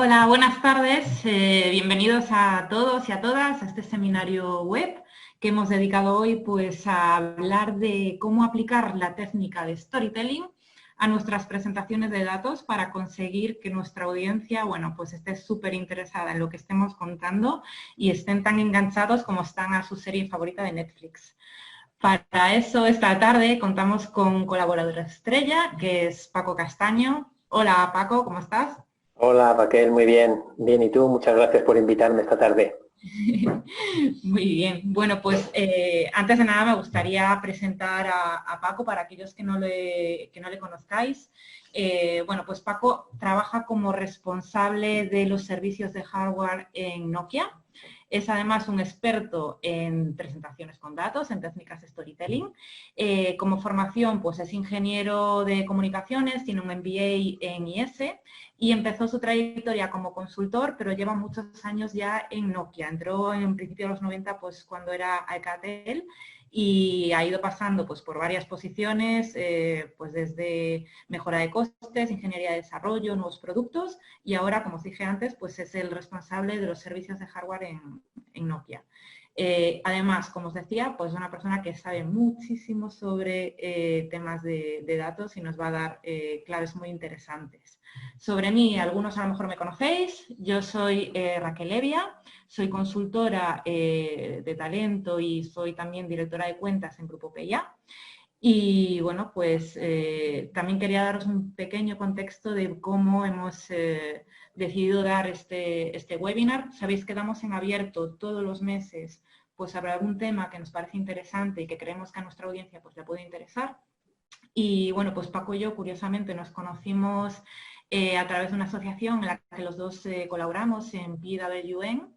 Hola, buenas tardes. Bienvenidos a todos y a todas a este seminario web que hemos dedicado hoy pues, a hablar de cómo aplicar la técnica de storytelling a nuestras presentaciones de datos para conseguir que nuestra audiencia, bueno, pues esté súper interesada en lo que estemos contando y estén tan enganchados como están a su serie favorita de Netflix. Para eso, esta tarde contamos con un colaborador estrella, que es Paco Castaño. Hola, Paco, ¿cómo estás? Hola Raquel, muy bien. Bien, ¿y tú? Muchas gracias por invitarme esta tarde. Muy bien. Bueno, pues antes de nada me gustaría presentar a Paco para aquellos que no le conozcáis. Bueno, pues Paco trabaja como responsable de los servicios de hardware en Nokia. Es además un experto en presentaciones con datos, en técnicas de storytelling. Como formación, pues es ingeniero de comunicaciones, tiene un MBA en IS y empezó su trayectoria como consultor, pero lleva muchos años ya en Nokia. Entró en principio de los 90, pues cuando era Alcatel, y ha ido pasando pues, por varias posiciones, pues desde mejora de costes, ingeniería de desarrollo, nuevos productos, y ahora, como os dije antes, pues es el responsable de los servicios de hardware en Nokia. Además, como os decía, pues es una persona que sabe muchísimo sobre temas de datos y nos va a dar claves muy interesantes. Sobre mí, algunos a lo mejor me conocéis. Yo soy Raquel Evia, soy consultora de talento y soy también directora de cuentas en Grupo PIA. Y bueno, pues también quería daros un pequeño contexto de cómo hemos decidido dar este webinar. Sabéis que damos en abierto todos los meses pues sobre algún tema que nos parece interesante y que creemos que a nuestra audiencia pues le puede interesar. Y bueno, pues Paco y yo curiosamente nos conocimos a través de una asociación en la que los dos colaboramos en PWN.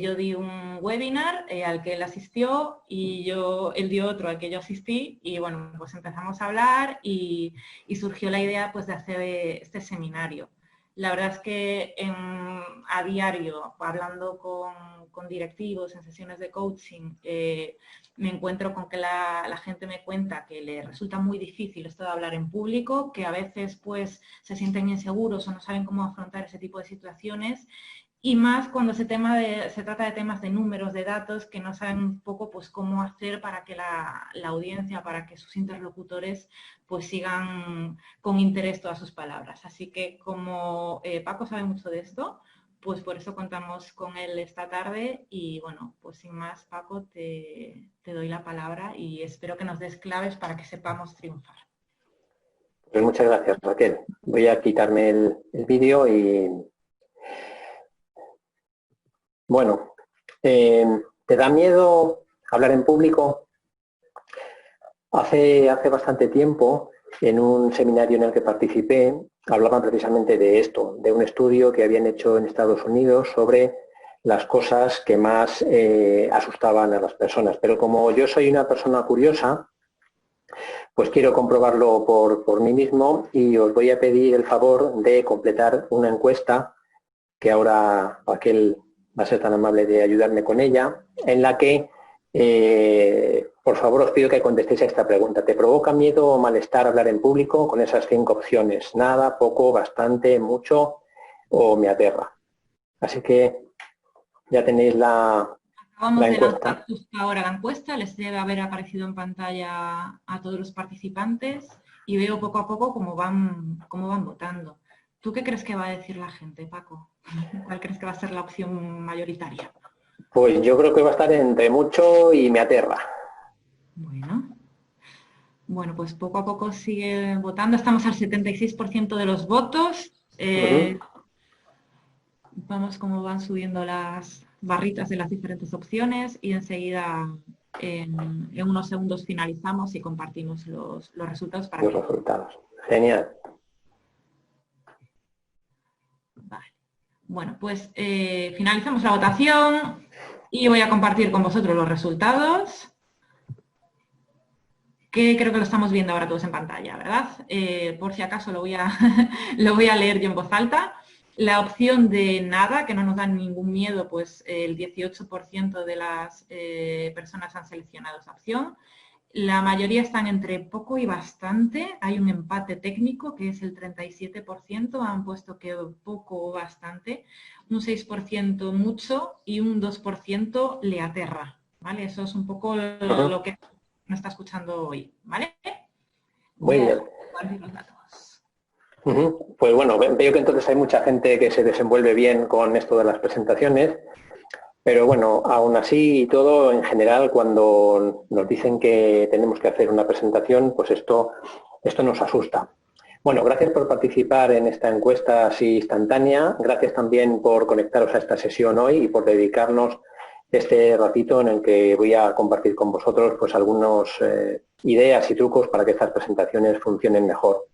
Yo di un webinar al que él asistió y él dio otro al que yo asistí y bueno, pues empezamos a hablar y surgió la idea pues de hacer este seminario. La verdad es que a diario, hablando con directivos en sesiones de coaching, me encuentro con que la gente me cuenta que le resulta muy difícil esto de hablar en público, que a veces pues se sienten inseguros o no saben cómo afrontar ese tipo de situaciones y más cuando se trata de temas de números, de datos, que no saben un poco pues cómo hacer para que la audiencia, para que sus interlocutores pues sigan con interés todas sus palabras. Así que como Paco sabe mucho de esto, pues por eso contamos con él esta tarde y bueno, pues sin más Paco te doy la palabra y espero que nos des claves para que sepamos triunfar. Pues muchas gracias Raquel. Voy a quitarme el vídeo y bueno, ¿te da miedo hablar en público? Hace bastante tiempo, en un seminario en el que participé, hablaban precisamente de esto, de un estudio que habían hecho en Estados Unidos sobre las cosas que más asustaban a las personas. Pero como yo soy una persona curiosa, pues quiero comprobarlo por mí mismo y os voy a pedir el favor de completar una encuesta que ahora Raquel va a ser tan amable de ayudarme con ella, en la que, por favor, os pido que contestéis a esta pregunta. ¿Te provoca miedo o malestar hablar en público? Con esas 5 opciones. Nada, poco, bastante, mucho o me aterra. Así que ya tenéis la Acabamos de lanzar encuesta. justo ahora la encuesta, les debe haber aparecido en pantalla a todos los participantes y veo poco a poco cómo van votando. ¿Tú qué crees que va a decir la gente, Paco? ¿Cuál crees que va a ser la opción mayoritaria? Pues yo creo que va a estar entre mucho y me aterra. Bueno, pues poco a poco sigue votando. Estamos al 76% de los votos. Uh-huh. Vamos cómo van subiendo las barritas de las diferentes opciones y enseguida en unos segundos finalizamos y compartimos los resultados para Los que... resultados. Genial. Vale. Bueno, pues finalizamos la votación y voy a compartir con vosotros los resultados, que creo que lo estamos viendo ahora todos en pantalla, ¿verdad? Por si acaso lo voy a leer yo en voz alta. La opción de nada, que no nos da ningún miedo, pues el 18% de las personas han seleccionado esa opción. La mayoría están entre poco y bastante. Hay un empate técnico que es el 37%, han puesto que poco o bastante, un 6% mucho y un 2% le aterra, ¿vale? Eso es un poco lo que nos está escuchando hoy, ¿vale? Muy Voy a bien. compartir los datos. Pues bueno, veo que entonces hay mucha gente que se desenvuelve bien con esto de las presentaciones. Pero bueno, aún así y todo, en general, cuando nos dicen que tenemos que hacer una presentación, pues esto nos asusta. Bueno, gracias por participar en esta encuesta así instantánea. Gracias también por conectaros a esta sesión hoy y por dedicarnos este ratito en el que voy a compartir con vosotros pues algunas ideas y trucos para que estas presentaciones funcionen mejor.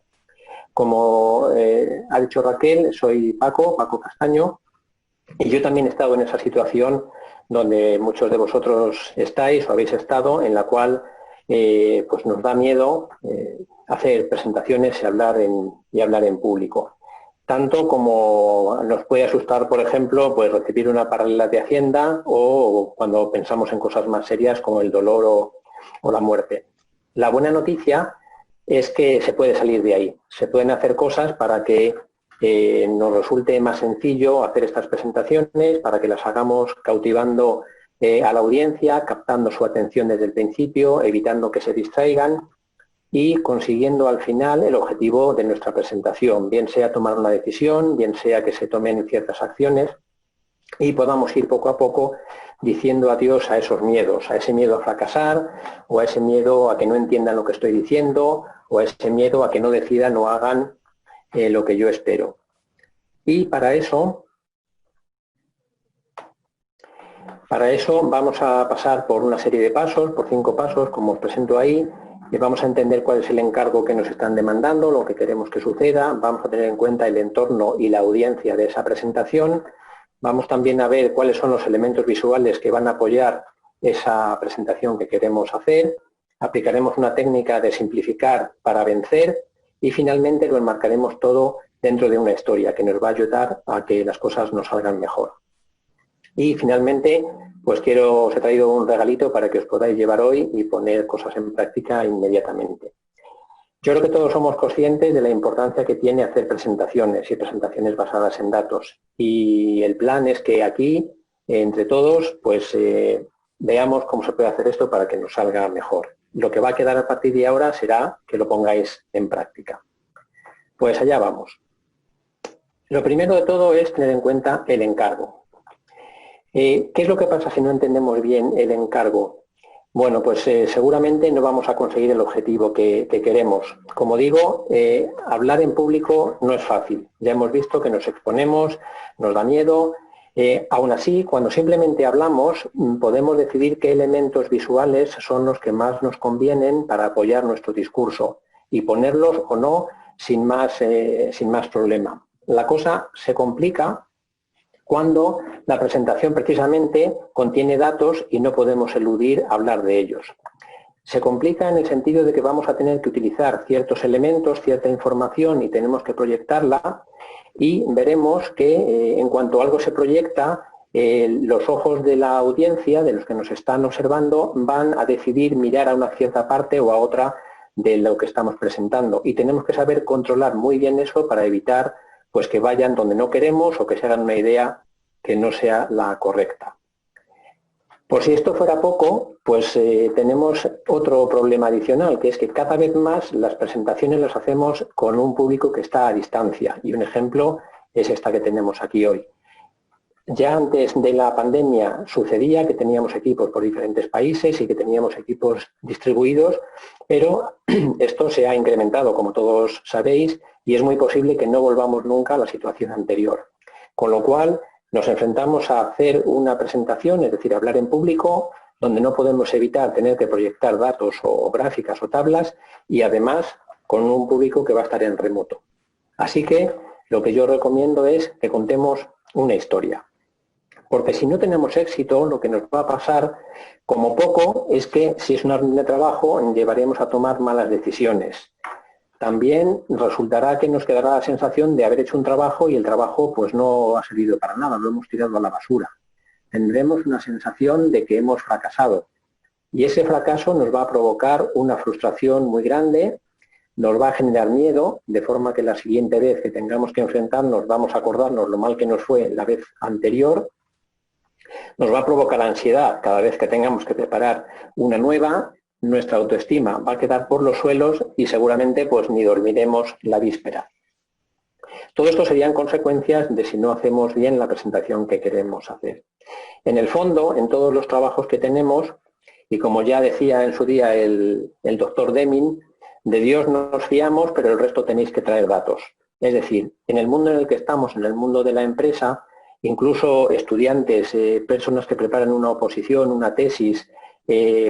Como ha dicho Raquel, soy Paco Castaño. Y yo también he estado en esa situación donde muchos de vosotros estáis o habéis estado, en la cual pues nos da miedo hacer presentaciones y hablar en público. Tanto como nos puede asustar, por ejemplo, pues recibir una paralela de Hacienda o cuando pensamos en cosas más serias como el dolor o la muerte. La buena noticia es que se puede salir de ahí. Se pueden hacer cosas para que nos resulte más sencillo hacer estas presentaciones, para que las hagamos cautivando a la audiencia, captando su atención desde el principio, evitando que se distraigan y consiguiendo al final el objetivo de nuestra presentación, bien sea tomar una decisión, bien sea que se tomen ciertas acciones y podamos ir poco a poco diciendo adiós a esos miedos, a ese miedo a fracasar o a ese miedo a que no entiendan lo que estoy diciendo o a ese miedo a que no decidan o hagan lo que yo espero. Y para eso vamos a pasar por una serie de pasos, por 5 pasos, como os presento ahí, y vamos a entender cuál es el encargo que nos están demandando, lo que queremos que suceda, vamos a tener en cuenta el entorno y la audiencia de esa presentación, vamos también a ver cuáles son los elementos visuales que van a apoyar esa presentación que queremos hacer, aplicaremos una técnica de simplificar para vencer y finalmente lo enmarcaremos todo dentro de una historia que nos va a ayudar a que las cosas nos salgan mejor. Y finalmente, pues os he traído un regalito para que os podáis llevar hoy y poner cosas en práctica inmediatamente. Yo creo que todos somos conscientes de la importancia que tiene hacer presentaciones y presentaciones basadas en datos. Y el plan es que aquí, entre todos, pues veamos cómo se puede hacer esto para que nos salga mejor. Lo que va a quedar a partir de ahora será que lo pongáis en práctica. Pues allá vamos. Lo primero de todo es tener en cuenta el encargo. ¿Qué es lo que pasa si no entendemos bien el encargo? Bueno, pues seguramente no vamos a conseguir el objetivo que queremos. Como digo, hablar en público no es fácil. Ya hemos visto que nos exponemos, nos da miedo. Aún así, cuando simplemente hablamos, podemos decidir qué elementos visuales son los que más nos convienen para apoyar nuestro discurso y ponerlos o no sin más problema. La cosa se complica cuando la presentación precisamente contiene datos y no podemos eludir hablar de ellos. Se complica en el sentido de que vamos a tener que utilizar ciertos elementos, cierta información y tenemos que proyectarla y veremos que en cuanto algo se proyecta, los ojos de la audiencia, de los que nos están observando, van a decidir mirar a una cierta parte o a otra de lo que estamos presentando y tenemos que saber controlar muy bien eso para evitar pues que vayan donde no queremos o que se hagan una idea que no sea la correcta. Por si esto fuera poco, pues tenemos otro problema adicional, que es que cada vez más las presentaciones las hacemos con un público que está a distancia y un ejemplo es esta que tenemos aquí hoy. Ya antes de la pandemia sucedía que teníamos equipos por diferentes países y que teníamos equipos distribuidos, pero esto se ha incrementado, como todos sabéis, y es muy posible que no volvamos nunca a la situación anterior. Con lo cual, nos enfrentamos a hacer una presentación, es decir, hablar en público, donde no podemos evitar tener que proyectar datos o gráficas o tablas y además con un público que va a estar en remoto. Así que lo que yo recomiendo es que contemos una historia. Porque si no tenemos éxito, lo que nos va a pasar, como poco, es que si es una reunión de trabajo, llevaremos a tomar malas decisiones. También resultará que nos quedará la sensación de haber hecho un trabajo y el trabajo pues no ha servido para nada, lo hemos tirado a la basura. Tendremos una sensación de que hemos fracasado. Y ese fracaso nos va a provocar una frustración muy grande, nos va a generar miedo, de forma que la siguiente vez que tengamos que enfrentarnos vamos a acordarnos lo mal que nos fue la vez anterior, nos va a provocar ansiedad cada vez que tengamos que preparar una nueva, nuestra autoestima va a quedar por los suelos y seguramente pues ni dormiremos la víspera. Todo esto serían consecuencias de si no hacemos bien la presentación que queremos hacer. En el fondo, en todos los trabajos que tenemos, y como ya decía en su día el doctor Deming, de Dios nos fiamos, pero el resto tenéis que traer datos. Es decir, en el mundo en el que estamos, en el mundo de la empresa, incluso estudiantes, personas que preparan una oposición, una tesis,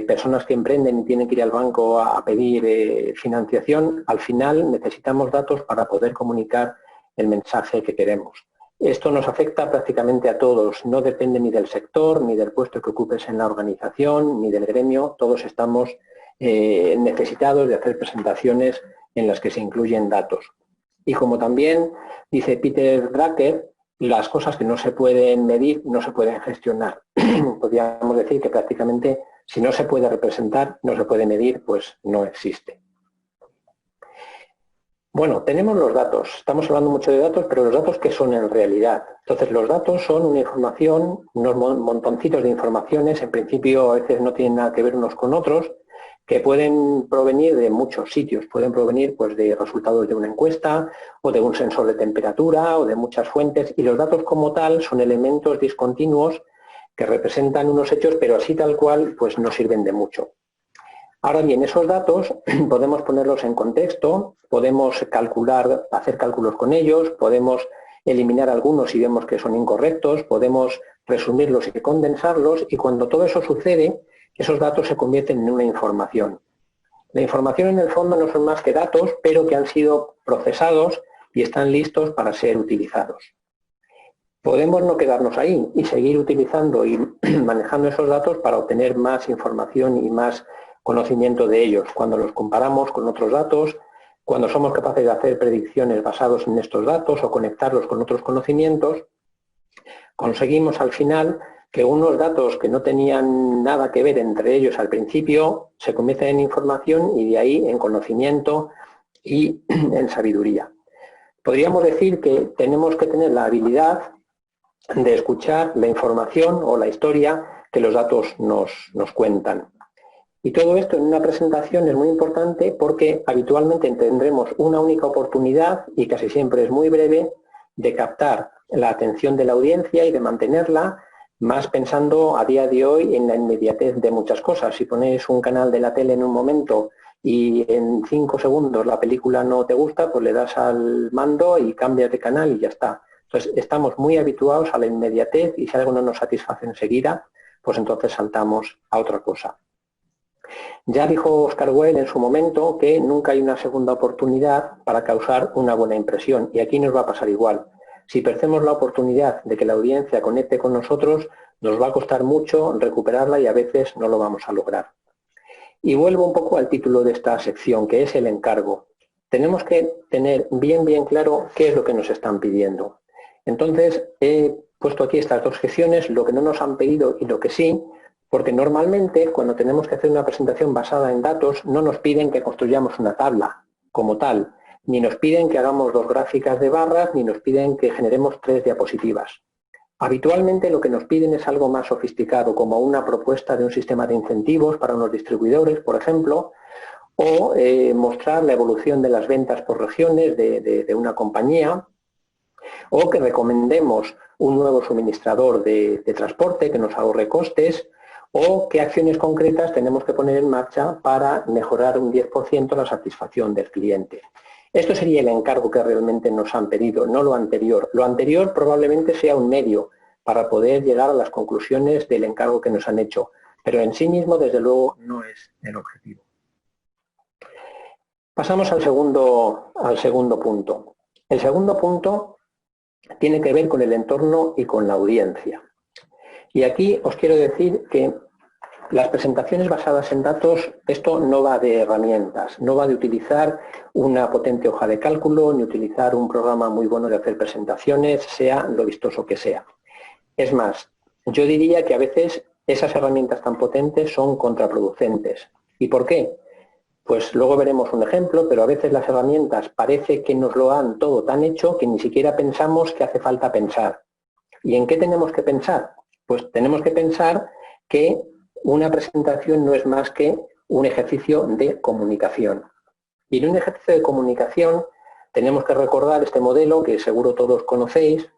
personas que emprenden y tienen que ir al banco a pedir financiación, al final necesitamos datos para poder comunicar el mensaje que queremos. Esto nos afecta prácticamente a todos, no depende ni del sector, ni del puesto que ocupes en la organización, ni del gremio, todos estamos necesitados de hacer presentaciones en las que se incluyen datos. Y como también dice Peter Drucker, las cosas que no se pueden medir no se pueden gestionar. Podríamos decir que prácticamente si no se puede representar, no se puede medir, pues no existe. Bueno, tenemos los datos, estamos hablando mucho de datos, pero los datos ¿qué son en realidad? Entonces los datos son una información, unos montoncitos de informaciones, en principio a veces no tienen nada que ver unos con otros, que pueden provenir de muchos sitios, pueden provenir pues, de resultados de una encuesta o de un sensor de temperatura o de muchas fuentes, y los datos como tal son elementos discontinuos que representan unos hechos, pero así tal cual pues no sirven de mucho. Ahora bien, esos datos podemos ponerlos en contexto, podemos calcular, hacer cálculos con ellos, podemos eliminar algunos si vemos que son incorrectos, podemos resumirlos y condensarlos, y cuando todo eso sucede, esos datos se convierten en una información. La información en el fondo no son más que datos, pero que han sido procesados y están listos para ser utilizados. Podemos no quedarnos ahí y seguir utilizando y manejando esos datos para obtener más información y más conocimiento de ellos. Cuando los comparamos con otros datos, cuando somos capaces de hacer predicciones basadas en estos datos o conectarlos con otros conocimientos, conseguimos al final que unos datos que no tenían nada que ver entre ellos al principio se convierten en información y de ahí en conocimiento y en sabiduría. Podríamos decir que tenemos que tener la habilidad de escuchar la información o la historia que los datos nos cuentan. Y todo esto en una presentación es muy importante porque habitualmente tendremos una única oportunidad, y casi siempre es muy breve, de captar la atención de la audiencia y de mantenerla, más pensando a día de hoy en la inmediatez de muchas cosas. Si ponéis un canal de la tele en un momento y en 5 segundos la película no te gusta, pues le das al mando y cambias de canal y ya está. Entonces estamos muy habituados a la inmediatez y si algo no nos satisface enseguida, pues entonces saltamos a otra cosa. Ya dijo Oscar Wilde en su momento que nunca hay una segunda oportunidad para causar una buena impresión, y aquí nos va a pasar igual. Si perdemos la oportunidad de que la audiencia conecte con nosotros, nos va a costar mucho recuperarla y a veces no lo vamos a lograr. Y vuelvo un poco al título de esta sección, que es el encargo. Tenemos que tener bien claro qué es lo que nos están pidiendo. Entonces, he puesto aquí estas dos secciones, lo que no nos han pedido y lo que sí, porque normalmente cuando tenemos que hacer una presentación basada en datos no nos piden que construyamos una tabla como tal, ni nos piden que hagamos 2 gráficas de barras, ni nos piden que generemos 3 diapositivas. Habitualmente lo que nos piden es algo más sofisticado, como una propuesta de un sistema de incentivos para unos distribuidores, por ejemplo, o mostrar la evolución de las ventas por regiones de una compañía, o que recomendemos un nuevo suministrador de transporte que nos ahorre costes, o qué acciones concretas tenemos que poner en marcha para mejorar un 10% la satisfacción del cliente. Esto sería el encargo que realmente nos han pedido, no lo anterior. Lo anterior probablemente sea un medio para poder llegar a las conclusiones del encargo que nos han hecho, pero en sí mismo, desde luego, no es el objetivo. Pasamos al segundo punto. El segundo punto tiene que ver con el entorno y con la audiencia. Y aquí os quiero decir que las presentaciones basadas en datos, esto no va de herramientas, no va de utilizar una potente hoja de cálculo, ni utilizar un programa muy bueno de hacer presentaciones, sea lo vistoso que sea. Es más, yo diría que a veces esas herramientas tan potentes son contraproducentes. ¿Y por qué? Pues luego veremos un ejemplo, pero a veces las herramientas parece que nos lo han todo tan hecho que ni siquiera pensamos que hace falta pensar. ¿Y en qué tenemos que pensar? Pues tenemos que pensar que una presentación no es más que un ejercicio de comunicación. Y en un ejercicio de comunicación tenemos que recordar este modelo que seguro todos conocéis,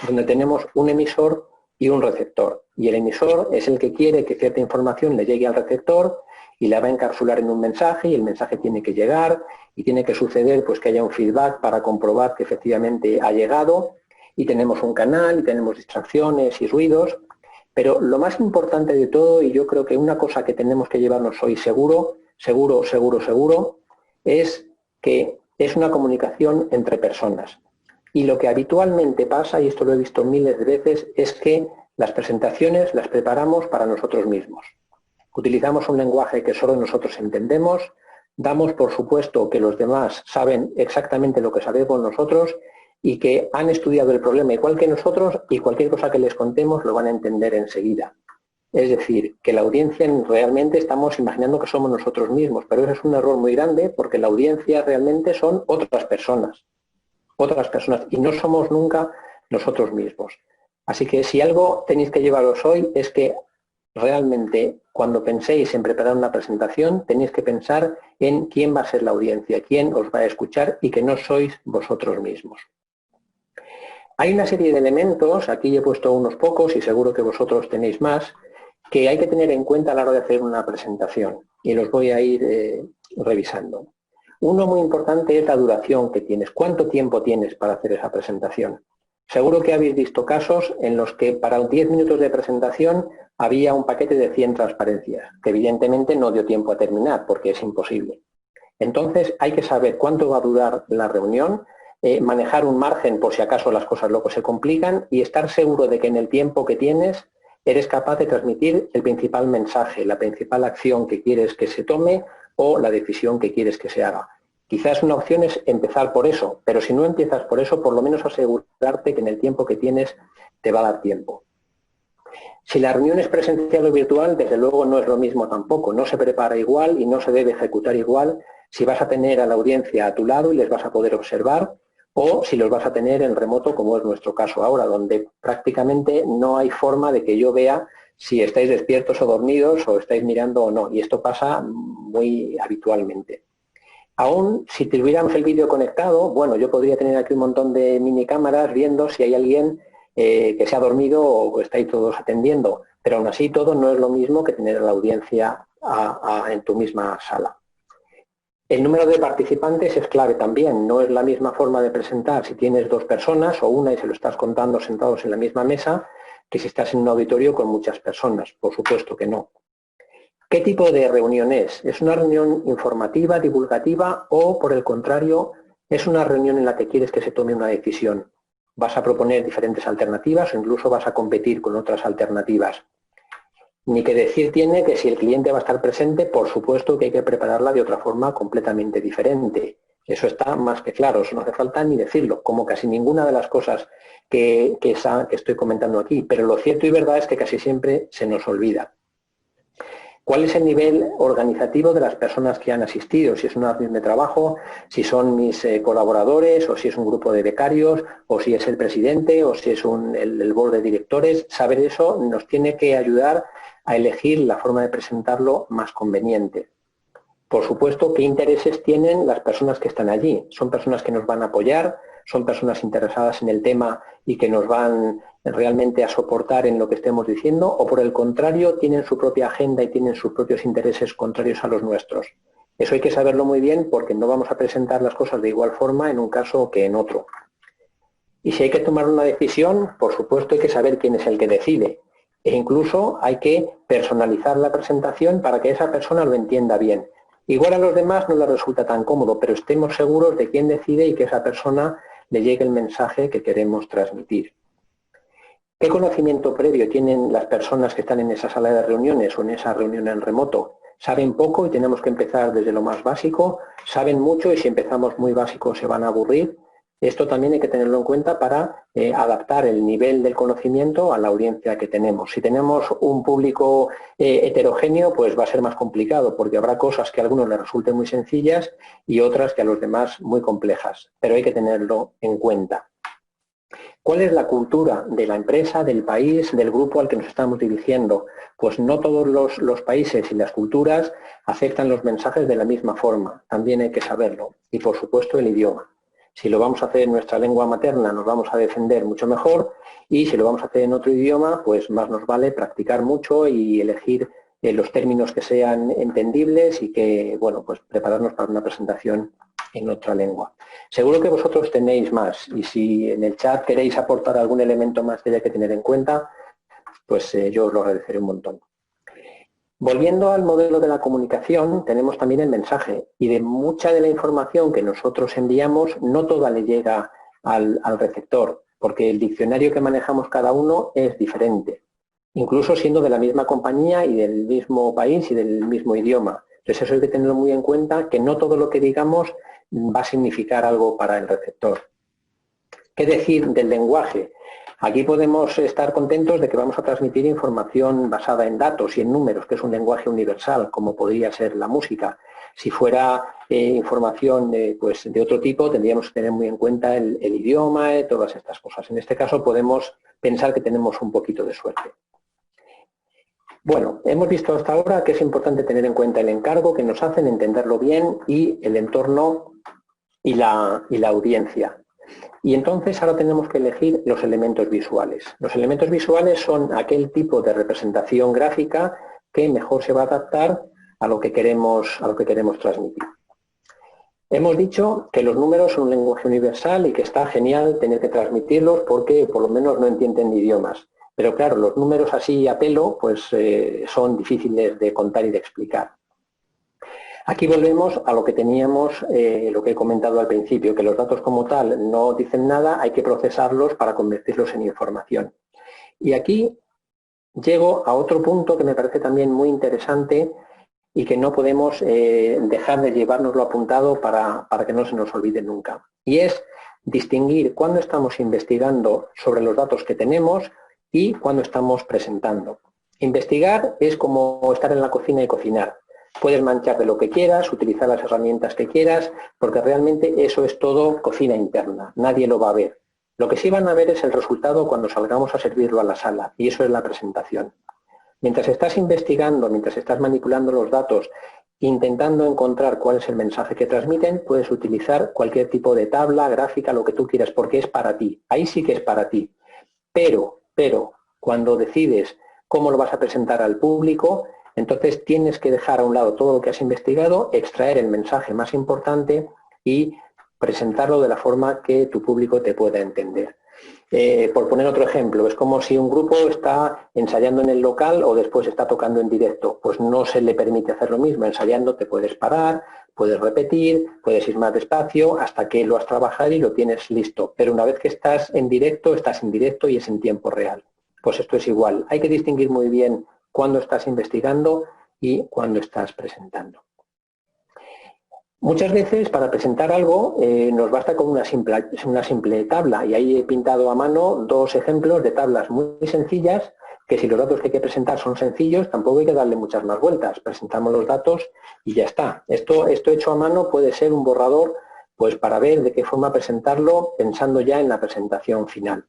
donde tenemos un emisor y un receptor. Y el emisor es el que quiere que cierta información le llegue al receptor y la va a encapsular en un mensaje, y el mensaje tiene que llegar y tiene que suceder pues que haya un feedback para comprobar que efectivamente ha llegado, y tenemos un canal y tenemos distracciones y ruidos. Pero lo más importante de todo, y yo creo que una cosa que tenemos que llevarnos hoy seguro, es que es una comunicación entre personas. Y lo que habitualmente pasa, y esto lo he visto miles de veces, es que las presentaciones las preparamos para nosotros mismos. Utilizamos un lenguaje que solo nosotros entendemos, damos por supuesto que los demás saben exactamente lo que sabemos nosotros y que han estudiado el problema igual que nosotros, y cualquier cosa que les contemos lo van a entender enseguida. Es decir, que la audiencia realmente estamos imaginando que somos nosotros mismos, pero eso es un error muy grande, porque la audiencia realmente son otras personas, y no somos nunca nosotros mismos. Así que si algo tenéis que llevaros hoy es que realmente cuando penséis en preparar una presentación tenéis que pensar en quién va a ser la audiencia, quién os va a escuchar, y que no sois vosotros mismos. Hay una serie de elementos, aquí he puesto unos pocos y seguro que vosotros tenéis más, que hay que tener en cuenta a la hora de hacer una presentación, y los voy a ir revisando. Uno muy importante es la duración que tienes. ¿Cuánto tiempo tienes para hacer esa presentación? Seguro que habéis visto casos en los que para 10 minutos de presentación había un paquete de 100 transparencias, que evidentemente no dio tiempo a terminar porque es imposible. Entonces hay que saber cuánto va a durar la reunión, manejar un margen por si acaso las cosas luego se complican, y estar seguro de que en el tiempo que tienes eres capaz de transmitir el principal mensaje, la principal acción que quieres que se tome o la decisión que quieres que se haga. Quizás una opción es empezar por eso, pero si no empiezas por eso, por lo menos asegurarte que en el tiempo que tienes te va a dar tiempo. Si la reunión es presencial o virtual, desde luego no es lo mismo tampoco, no se prepara igual y no se debe ejecutar igual si vas a tener a la audiencia a tu lado y les vas a poder observar, o si los vas a tener en remoto, como es nuestro caso ahora, donde prácticamente no hay forma de que yo vea si estáis despiertos o dormidos, o estáis mirando o no, y esto pasa muy habitualmente. Aún si tuviéramos el vídeo conectado, bueno, yo podría tener aquí un montón de mini cámaras viendo si hay alguien que se ha dormido o estáis todos atendiendo, pero aún así todo no es lo mismo que tener a la audiencia en tu misma sala. El número de participantes es clave también, no es la misma forma de presentar si tienes 2 personas o una y se lo estás contando sentados en la misma mesa, que si estás en un auditorio con muchas personas, por supuesto que no. ¿Qué tipo de reunión es? ¿Es una reunión informativa, divulgativa, o por el contrario es una reunión en la que quieres que se tome una decisión? ¿Vas a proponer diferentes alternativas o incluso vas a competir con otras alternativas? Ni que decir tiene que si el cliente va a estar presente, por supuesto que hay que prepararla de otra forma completamente diferente. Eso está más que claro, eso no hace falta ni decirlo, como casi ninguna de las cosas que estoy comentando aquí. Pero lo cierto y verdad es que casi siempre se nos olvida. ¿Cuál es el nivel organizativo de las personas que han asistido? Si es una reunión de trabajo, si son mis colaboradores, o si es un grupo de becarios, o si es el presidente, o si es el board de directores. Saber eso nos tiene que ayudar a elegir la forma de presentarlo más conveniente. Por supuesto, ¿qué intereses tienen las personas que están allí? ¿Son personas que nos van a apoyar? ¿Son personas interesadas en el tema y que nos van realmente a soportar en lo que estemos diciendo? ¿O por el contrario, tienen su propia agenda y tienen sus propios intereses contrarios a los nuestros? Eso hay que saberlo muy bien, porque no vamos a presentar las cosas de igual forma en un caso que en otro. Y si hay que tomar una decisión, por supuesto hay que saber quién es el que decide. E incluso hay que personalizar la presentación para que esa persona lo entienda bien. Igual a los demás no les resulta tan cómodo, pero estemos seguros de quién decide y que esa persona le llegue el mensaje que queremos transmitir. ¿Qué conocimiento previo tienen las personas que están en esa sala de reuniones o en esa reunión en remoto? ¿Saben poco y tenemos que empezar desde lo más básico? ¿Saben mucho y si empezamos muy básico se van a aburrir? Esto también hay que tenerlo en cuenta para adaptar el nivel del conocimiento a la audiencia que tenemos. Si tenemos un público heterogéneo, pues va a ser más complicado, porque habrá cosas que a algunos les resulten muy sencillas y otras que a los demás muy complejas, pero hay que tenerlo en cuenta. ¿Cuál es la cultura de la empresa, del país, del grupo al que nos estamos dirigiendo? Pues no todos los países y las culturas aceptan los mensajes de la misma forma. También hay que saberlo. Y, por supuesto, el idioma. Si lo vamos a hacer en nuestra lengua materna, nos vamos a defender mucho mejor. Y si lo vamos a hacer en otro idioma, pues más nos vale practicar mucho y elegir los términos que sean entendibles y que, bueno, pues prepararnos para una presentación en otra lengua. Seguro que vosotros tenéis más y si en el chat queréis aportar algún elemento más que haya que tener en cuenta, pues yo os lo agradeceré un montón. Volviendo al modelo de la comunicación, tenemos también el mensaje y de mucha de la información que nosotros enviamos, no toda le llega al receptor, porque el diccionario que manejamos cada uno es diferente, incluso siendo de la misma compañía y del mismo país y del mismo idioma. Entonces eso hay que tenerlo muy en cuenta, que no todo lo que digamos va a significar algo para el receptor. ¿Qué decir del lenguaje? Aquí podemos estar contentos de que vamos a transmitir información basada en datos y en números, que es un lenguaje universal, como podría ser la música. Si fuera información pues de otro tipo, tendríamos que tener muy en cuenta el idioma, todas estas cosas. En este caso podemos pensar que tenemos un poquito de suerte. Bueno, hemos visto hasta ahora que es importante tener en cuenta el encargo que nos hacen, entenderlo bien y el entorno y la audiencia. Y entonces ahora tenemos que elegir los elementos visuales. Los elementos visuales son aquel tipo de representación gráfica que mejor se va a adaptar a lo que queremos transmitir. Hemos dicho que los números son un lenguaje universal y que está genial tener que transmitirlos porque por lo menos no entienden idiomas. Pero claro, los números así a pelo pues son difíciles de contar y de explicar. Aquí volvemos a lo que teníamos, lo que he comentado al principio, que los datos como tal no dicen nada, hay que procesarlos para convertirlos en información. Y aquí llego a otro punto que me parece también muy interesante y que no podemos dejar de llevárnoslo apuntado para que no se nos olvide nunca. Y es distinguir cuándo estamos investigando sobre los datos que tenemos y cuándo estamos presentando. Investigar es como estar en la cocina y cocinar. Puedes manchar de lo que quieras, utilizar las herramientas que quieras, porque realmente eso es todo cocina interna, nadie lo va a ver. Lo que sí van a ver es el resultado cuando salgamos a servirlo a la sala, y eso es la presentación. Mientras estás investigando, mientras estás manipulando los datos, intentando encontrar cuál es el mensaje que transmiten, puedes utilizar cualquier tipo de tabla, gráfica, lo que tú quieras, porque es para ti. Ahí sí que es para ti. Pero, cuando decides cómo lo vas a presentar al público, entonces tienes que dejar a un lado todo lo que has investigado, extraer el mensaje más importante y presentarlo de la forma que tu público te pueda entender. Por poner otro ejemplo, es como si un grupo está ensayando en el local o después está tocando en directo. Pues no se le permite hacer lo mismo. Ensayando te puedes parar, puedes repetir, puedes ir más despacio hasta que lo has trabajado y lo tienes listo. Pero una vez que estás en directo y es en tiempo real. Pues esto es igual. Hay que distinguir muy bien cuándo estás investigando y cuándo estás presentando. Muchas veces para presentar algo nos basta con una simple tabla y ahí he pintado a mano dos ejemplos de tablas muy sencillas que si los datos que hay que presentar son sencillos tampoco hay que darle muchas más vueltas. Presentamos los datos y ya está. Esto hecho a mano puede ser un borrador pues para ver de qué forma presentarlo pensando ya en la presentación final.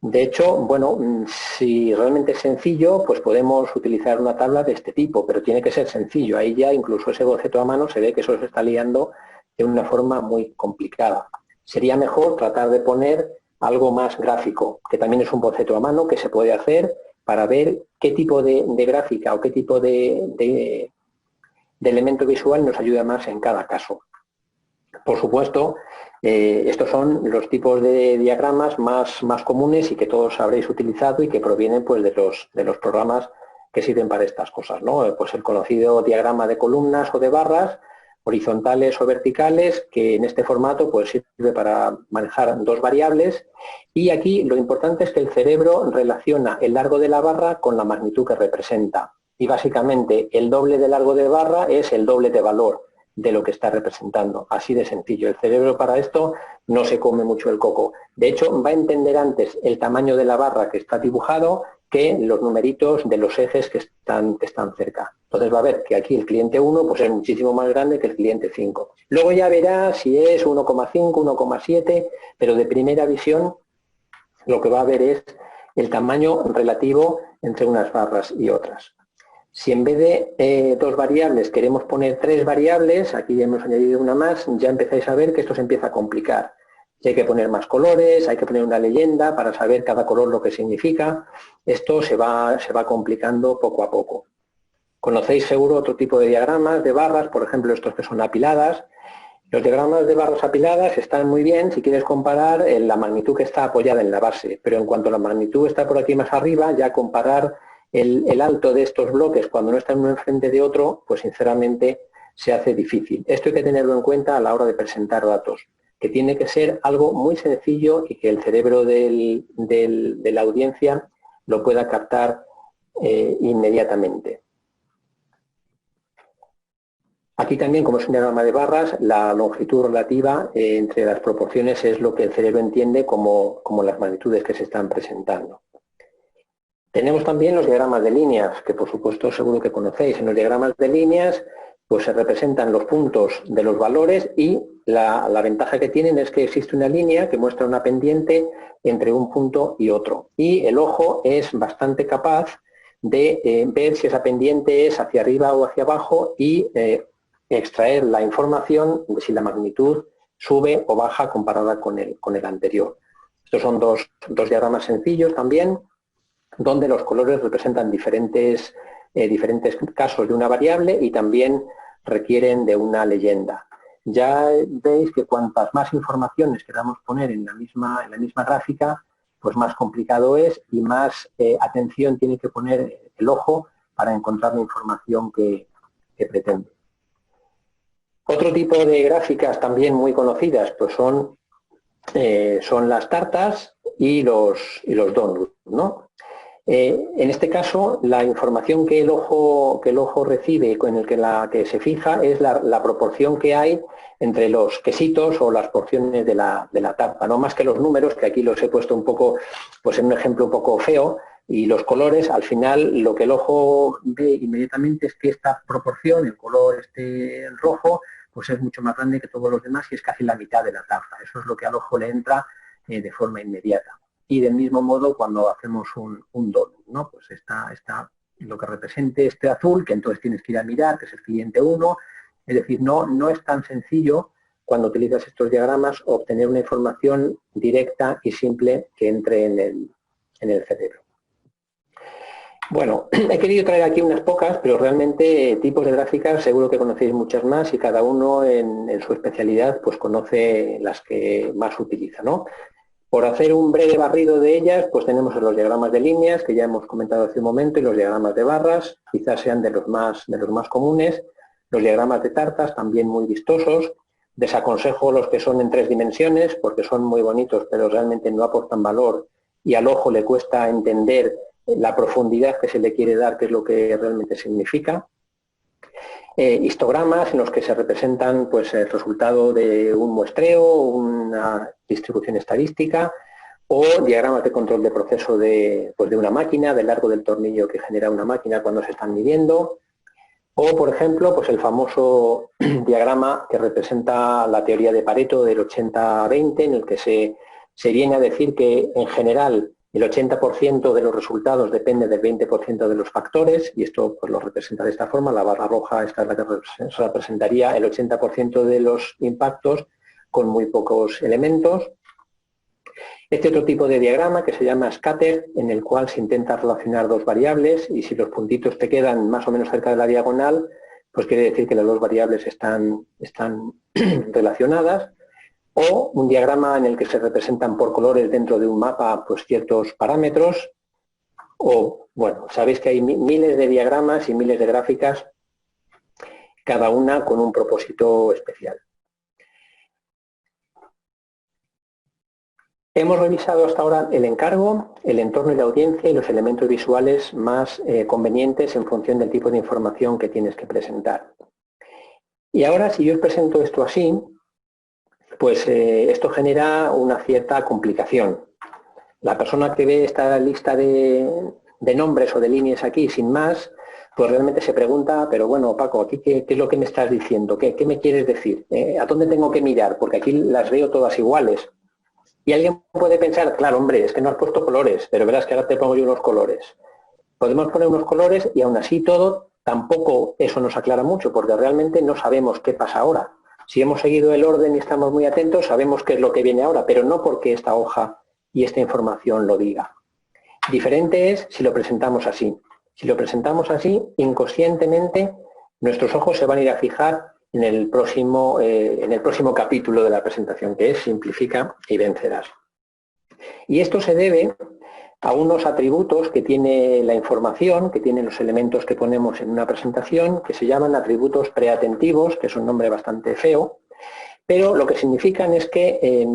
De hecho, bueno, si realmente es sencillo, pues podemos utilizar una tabla de este tipo, pero tiene que ser sencillo. Ahí ya incluso ese boceto a mano se ve que eso se está liando de una forma muy complicada. Sería mejor tratar de poner algo más gráfico, que también es un boceto a mano que se puede hacer para ver qué tipo de gráfica o qué tipo de elemento visual nos ayuda más en cada caso. Por supuesto, estos son los tipos de diagramas más comunes y que todos habréis utilizado y que provienen pues, de los programas que sirven para estas cosas, ¿no? Pues el conocido diagrama de columnas o de barras, horizontales o verticales, que en este formato pues, sirve para manejar dos variables. Y aquí lo importante es que el cerebro relaciona el largo de la barra con la magnitud que representa. Y básicamente el doble de largo de barra es el doble de valor. de lo que está representando. Así de sencillo. El cerebro para esto no se come mucho el coco. De hecho, va a entender antes el tamaño de la barra que está dibujado que los numeritos de los ejes que están cerca. Entonces va a ver que aquí el cliente 1 pues es muchísimo más grande que el cliente 5. Luego ya verá si es 1,5, 1,7, pero de primera visión lo que va a ver es el tamaño relativo entre unas barras y otras. Si en vez de 2 variables queremos poner 3 variables, aquí ya hemos añadido una más, ya empezáis a ver que esto se empieza a complicar. Y hay que poner más colores, hay que poner una leyenda para saber cada color lo que significa. Esto se va complicando poco a poco. Conocéis seguro otro tipo de diagramas de barras, por ejemplo estos que son apiladas. Los diagramas de barras apiladas están muy bien si quieres comparar la magnitud que está apoyada en la base, pero en cuanto la magnitud está por aquí más arriba, ya comparar el alto de estos bloques cuando no están uno enfrente de otro, pues sinceramente se hace difícil. Esto hay que tenerlo en cuenta a la hora de presentar datos, que tiene que ser algo muy sencillo y que el cerebro de la audiencia lo pueda captar inmediatamente. Aquí también, como es un diagrama de barras, la longitud relativa entre las proporciones es lo que el cerebro entiende como las magnitudes que se están presentando. Tenemos también los diagramas de líneas, que por supuesto seguro que conocéis. En los diagramas de líneas pues se representan los puntos de los valores y la ventaja que tienen es que existe una línea que muestra una pendiente entre un punto y otro. Y el ojo es bastante capaz de ver si esa pendiente es hacia arriba o hacia abajo y extraer la información de si la magnitud sube o baja comparada con el anterior. Estos son dos diagramas sencillos también, donde los colores representan diferentes casos de una variable y también requieren de una leyenda. Ya veis que cuantas más informaciones queramos poner en la misma gráfica, pues más complicado es y más atención tiene que poner el ojo para encontrar la información que pretende. Otro tipo de gráficas también muy conocidas pues son las tartas y los donuts, ¿no? En este caso, la información que el ojo recibe, en la que se fija, es la proporción que hay entre los quesitos o las porciones de la tarta, no más que los números, que aquí los he puesto un poco, pues en un ejemplo un poco feo, y los colores, al final, lo que el ojo ve inmediatamente es que esta proporción, el color rojo, pues es mucho más grande que todos los demás y es casi la mitad de la tarta. Eso es lo que al ojo le entra de forma inmediata. Y del mismo modo cuando hacemos un donut, ¿no? Pues está lo que represente este azul, que entonces tienes que ir a mirar, que es el cliente 1. Es decir, no es tan sencillo cuando utilizas estos diagramas obtener una información directa y simple que entre en el cerebro. Bueno, he querido traer aquí unas pocas, pero realmente tipos de gráficas seguro que conocéis muchas más y cada uno en su especialidad pues conoce las que más utiliza, ¿no? Por hacer un breve barrido de ellas, pues tenemos los diagramas de líneas, que ya hemos comentado hace un momento, y los diagramas de barras, quizás sean de los más comunes. Los diagramas de tartas, también muy vistosos. Desaconsejo los que son en 3 dimensiones, porque son muy bonitos, pero realmente no aportan valor y al ojo le cuesta entender la profundidad que se le quiere dar, qué es lo que realmente significa. Histogramas en los que se representan pues, el resultado de un muestreo, una distribución estadística, o diagramas de control de proceso de una máquina, del largo del tornillo que genera una máquina cuando se están midiendo, o por ejemplo pues el famoso diagrama que representa la teoría de Pareto del 80-20, en el que se viene a decir que en general el 80% de los resultados depende del 20% de los factores, y esto pues, lo representa de esta forma. La barra roja esta es la que representaría el 80% de los impactos con muy pocos elementos. Este otro tipo de diagrama que se llama scatter, en el cual se intenta relacionar 2 variables y si los puntitos te quedan más o menos cerca de la diagonal, pues quiere decir que las 2 variables están relacionadas. O un diagrama en el que se representan por colores dentro de un mapa pues ciertos parámetros, o, bueno, sabéis que hay miles de diagramas y miles de gráficas, cada una con un propósito especial. Hemos revisado hasta ahora el encargo, el entorno y la audiencia y los elementos visuales más convenientes en función del tipo de información que tienes que presentar. Y ahora, si yo os presento esto así, pues esto genera una cierta complicación. La persona que ve esta lista de nombres o de líneas aquí sin más, pues realmente se pregunta, pero bueno, Paco, ¿aquí qué es lo que me estás diciendo? ¿Qué me quieres decir? ¿A dónde tengo que mirar? Porque aquí las veo todas iguales. Y alguien puede pensar, claro, hombre, es que no has puesto colores, pero verás que ahora te pongo yo unos colores. Podemos poner unos colores y aún así todo, tampoco eso nos aclara mucho, porque realmente no sabemos qué pasa ahora. Si hemos seguido el orden y estamos muy atentos, sabemos qué es lo que viene ahora, pero no porque esta hoja y esta información lo diga. Diferente es si lo presentamos así. Si lo presentamos así, inconscientemente, nuestros ojos se van a ir a fijar en el próximo capítulo de la presentación, que es Simplifica y vencerás. Y esto se debe a unos atributos que tiene la información, que tienen los elementos que ponemos en una presentación, que se llaman atributos preatentivos, que es un nombre bastante feo, pero lo que significan es que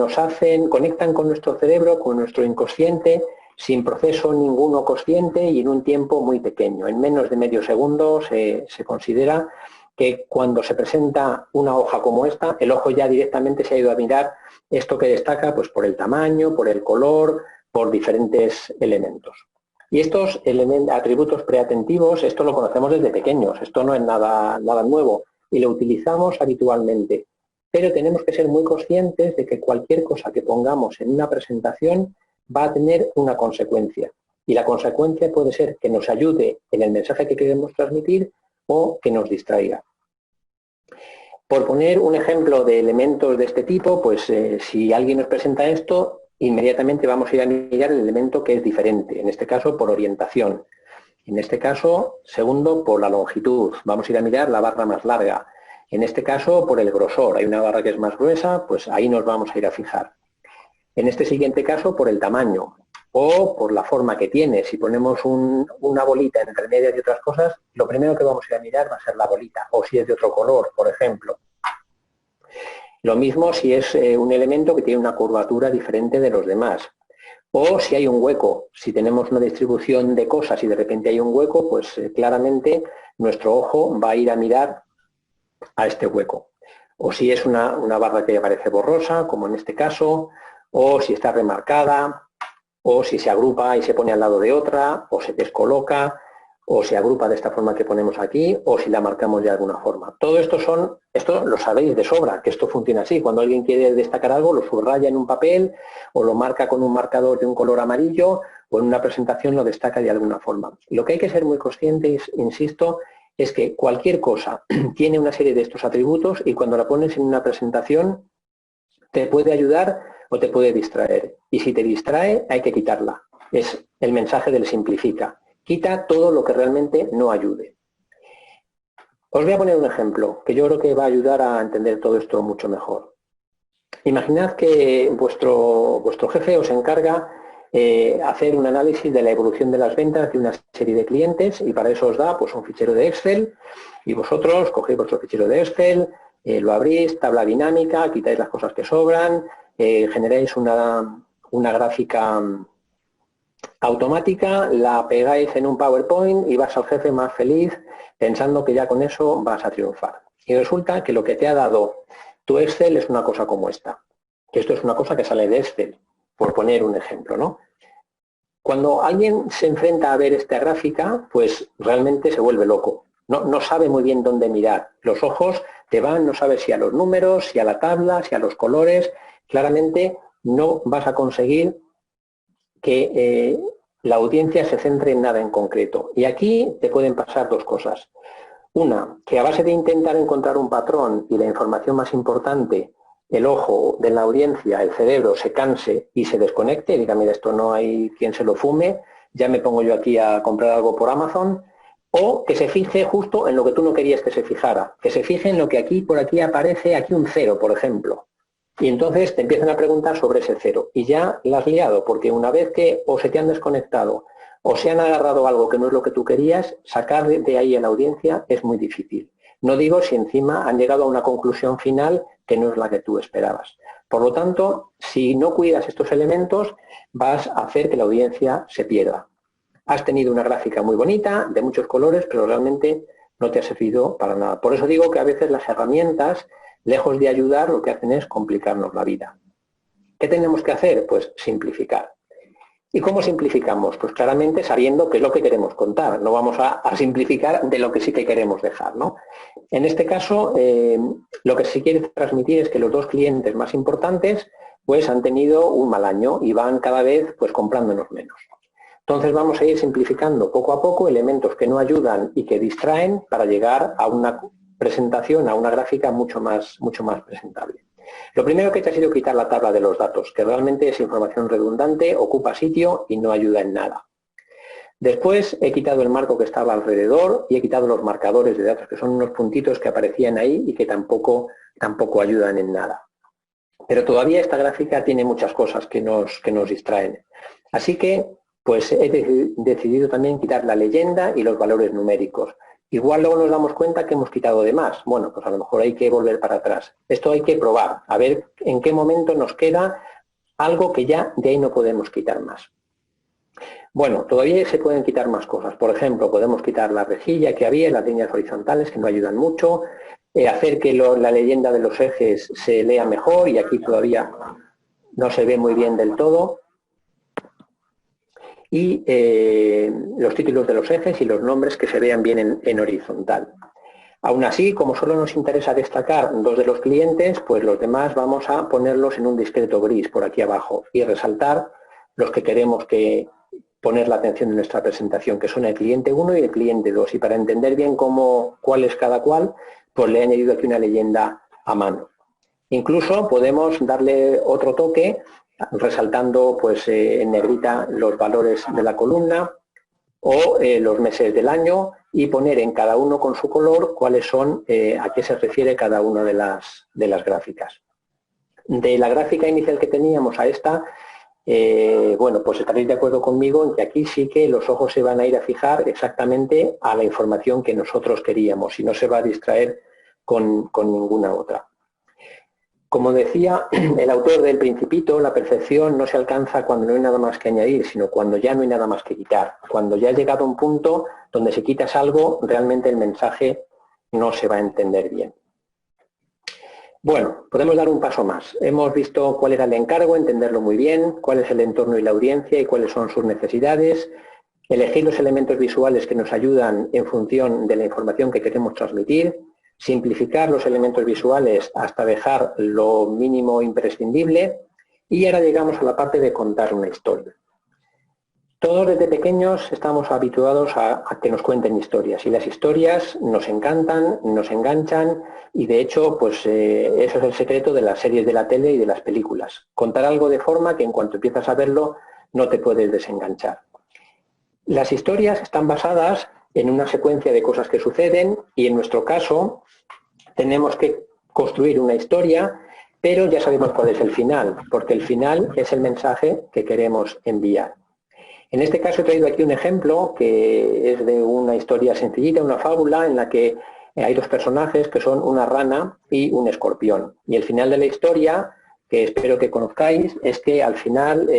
conectan con nuestro cerebro, con nuestro inconsciente, sin proceso ninguno consciente y en un tiempo muy pequeño. En menos de medio segundo se considera que cuando se presenta una hoja como esta, el ojo ya directamente se ha ido a mirar esto que destaca pues por el tamaño, por el color, por diferentes elementos. Y estos atributos preatentivos, esto lo conocemos desde pequeños, esto no es nada nuevo y lo utilizamos habitualmente. Pero tenemos que ser muy conscientes de que cualquier cosa que pongamos en una presentación va a tener una consecuencia. Y la consecuencia puede ser que nos ayude en el mensaje que queremos transmitir o que nos distraiga. Por poner un ejemplo de elementos de este tipo, pues si alguien nos presenta esto, inmediatamente vamos a ir a mirar el elemento que es diferente, en este caso por orientación. En este caso, segundo, por la longitud. Vamos a ir a mirar la barra más larga. En este caso, por el grosor. Hay una barra que es más gruesa, pues ahí nos vamos a ir a fijar. En este siguiente caso, por el tamaño o por la forma que tiene. Si ponemos una bolita entre medias de otras cosas, lo primero que vamos a ir a mirar va a ser la bolita, o si es de otro color, por ejemplo. Lo mismo si es un elemento que tiene una curvatura diferente de los demás. O si hay un hueco, si tenemos una distribución de cosas y de repente hay un hueco, pues claramente nuestro ojo va a ir a mirar a este hueco. O si es una barra que parece borrosa, como en este caso, o si está remarcada, o si se agrupa y se pone al lado de otra, o se descoloca, o se agrupa de esta forma que ponemos aquí, o si la marcamos de alguna forma. Todo esto lo sabéis de sobra, que esto funciona así. Cuando alguien quiere destacar algo, lo subraya en un papel, o lo marca con un marcador de un color amarillo, o en una presentación lo destaca de alguna forma. Lo que hay que ser muy conscientes, insisto, es que cualquier cosa tiene una serie de estos atributos y cuando la pones en una presentación te puede ayudar o te puede distraer. Y si te distrae, hay que quitarla. Es el mensaje del simplifica. Quita todo lo que realmente no ayude. Os voy a poner un ejemplo que yo creo que va a ayudar a entender todo esto mucho mejor. Imaginad que vuestro jefe os encarga hacer un análisis de la evolución de las ventas de una serie de clientes y para eso os da pues, un fichero de Excel y vosotros cogéis vuestro fichero de Excel, lo abrís, tabla dinámica, quitáis las cosas que sobran, generáis una gráfica automática, la pegáis en un PowerPoint y vas al jefe más feliz pensando que ya con eso vas a triunfar. Y resulta que lo que te ha dado tu Excel es una cosa como esta. Que esto es una cosa que sale de Excel, por poner un ejemplo, ¿no? Cuando alguien se enfrenta a ver esta gráfica, pues realmente se vuelve loco. No sabe muy bien dónde mirar. Los ojos te van, no sabes si a los números, si a la tabla, si a los colores. Claramente no vas a conseguir que la audiencia se centre en nada en concreto. Y aquí te pueden pasar dos cosas. Una, que a base de intentar encontrar un patrón y la información más importante, el ojo de la audiencia, el cerebro, se canse y se desconecte, y diga, mira, esto no hay quien se lo fume, ya me pongo yo aquí a comprar algo por Amazon, o que se fije justo en lo que tú no querías que se fijara, que se fije en lo que aquí, por aquí aparece, aquí un 0, por ejemplo. Y entonces te empiezan a preguntar sobre ese 0 y ya la has liado, porque una vez que o se te han desconectado o se han agarrado algo que no es lo que tú querías, sacar de ahí a la audiencia es muy difícil. No digo si encima han llegado a una conclusión final que no es la que tú esperabas. Por lo tanto, si no cuidas estos elementos, vas a hacer que la audiencia se pierda. Has tenido una gráfica muy bonita, de muchos colores, pero realmente no te ha servido para nada. Por eso digo que a veces las herramientas, lejos de ayudar, lo que hacen es complicarnos la vida. ¿Qué tenemos que hacer? Pues simplificar. ¿Y cómo simplificamos? Pues claramente sabiendo qué es lo que queremos contar. No vamos a simplificar de lo que sí que queremos dejar, ¿no? En este caso, lo que se quiere transmitir es que los dos clientes más importantes pues han tenido un mal año y van cada vez pues comprándonos menos. Entonces vamos a ir simplificando poco a poco elementos que no ayudan y que distraen para llegar a una presentación, a una gráfica mucho más presentable. Lo primero que he hecho ha sido quitar la tabla de los datos, que realmente es información redundante, ocupa sitio y no ayuda en nada. Después he quitado el marco que estaba alrededor y he quitado los marcadores de datos, que son unos puntitos que aparecían ahí y que tampoco ayudan en nada. Pero todavía esta gráfica tiene muchas cosas que nos distraen. Así que pues he decidido también quitar la leyenda y los valores numéricos. Igual luego nos damos cuenta que hemos quitado de más. Bueno, pues a lo mejor hay que volver para atrás. Esto hay que probar, a ver en qué momento nos queda algo que ya de ahí no podemos quitar más. Bueno, todavía se pueden quitar más cosas. Por ejemplo, podemos quitar la rejilla que había, las líneas horizontales que no ayudan mucho, hacer que la leyenda de los ejes se lea mejor y aquí todavía no se ve muy bien del todo. Y los títulos de los ejes y los nombres que se vean bien en horizontal. Aún así, como solo nos interesa destacar dos de los clientes, pues los demás vamos a ponerlos en un discreto gris por aquí abajo y resaltar los que queremos poner la atención en nuestra presentación, que son el cliente 1 y el cliente 2. Y para entender bien cuál es cada cual, pues le he añadido aquí una leyenda a mano. Incluso podemos darle otro toque resaltando pues en negrita los valores de la columna o los meses del año y poner en cada uno con su color cuáles son, a qué se refiere cada una de las gráficas. De la gráfica inicial que teníamos a esta, bueno, pues estaréis de acuerdo conmigo en que aquí sí que los ojos se van a ir a fijar exactamente a la información que nosotros queríamos y no se va a distraer con ninguna otra. Como decía el autor del Principito, la perfección no se alcanza cuando no hay nada más que añadir, sino cuando ya no hay nada más que quitar. Cuando ya has llegado a un punto donde si quitas algo, realmente el mensaje no se va a entender bien. Bueno, podemos dar un paso más. Hemos visto cuál era el encargo, entenderlo muy bien, cuál es el entorno y la audiencia y cuáles son sus necesidades, elegir los elementos visuales que nos ayudan en función de la información que queremos transmitir, simplificar los elementos visuales hasta dejar lo mínimo imprescindible y ahora llegamos a la parte de contar una historia. Todos desde pequeños estamos habituados a que nos cuenten historias y las historias nos encantan, nos enganchan y de hecho pues eso es el secreto de las series de la tele y de las películas. Contar algo de forma que en cuanto empiezas a verlo no te puedes desenganchar. Las historias están basadas en una secuencia de cosas que suceden y en nuestro caso tenemos que construir una historia, pero ya sabemos cuál es el final, porque el final es el mensaje que queremos enviar. En este caso he traído aquí un ejemplo que es de una historia sencillita, una fábula en la que hay dos personajes que son una rana y un escorpión. Y el final de la historia, que espero que conozcáis, es que al final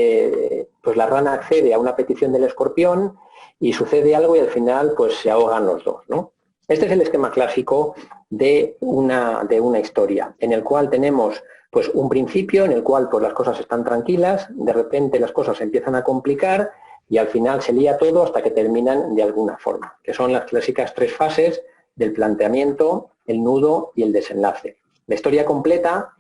pues la rana accede a una petición del escorpión y sucede algo y al final pues se ahogan los dos, ¿no? Este es el esquema clásico de una historia, en el cual tenemos pues un principio en el cual pues las cosas están tranquilas, de repente las cosas se empiezan a complicar y al final se lía todo hasta que terminan de alguna forma, que son las clásicas tres fases del planteamiento, el nudo y el desenlace. La historia completa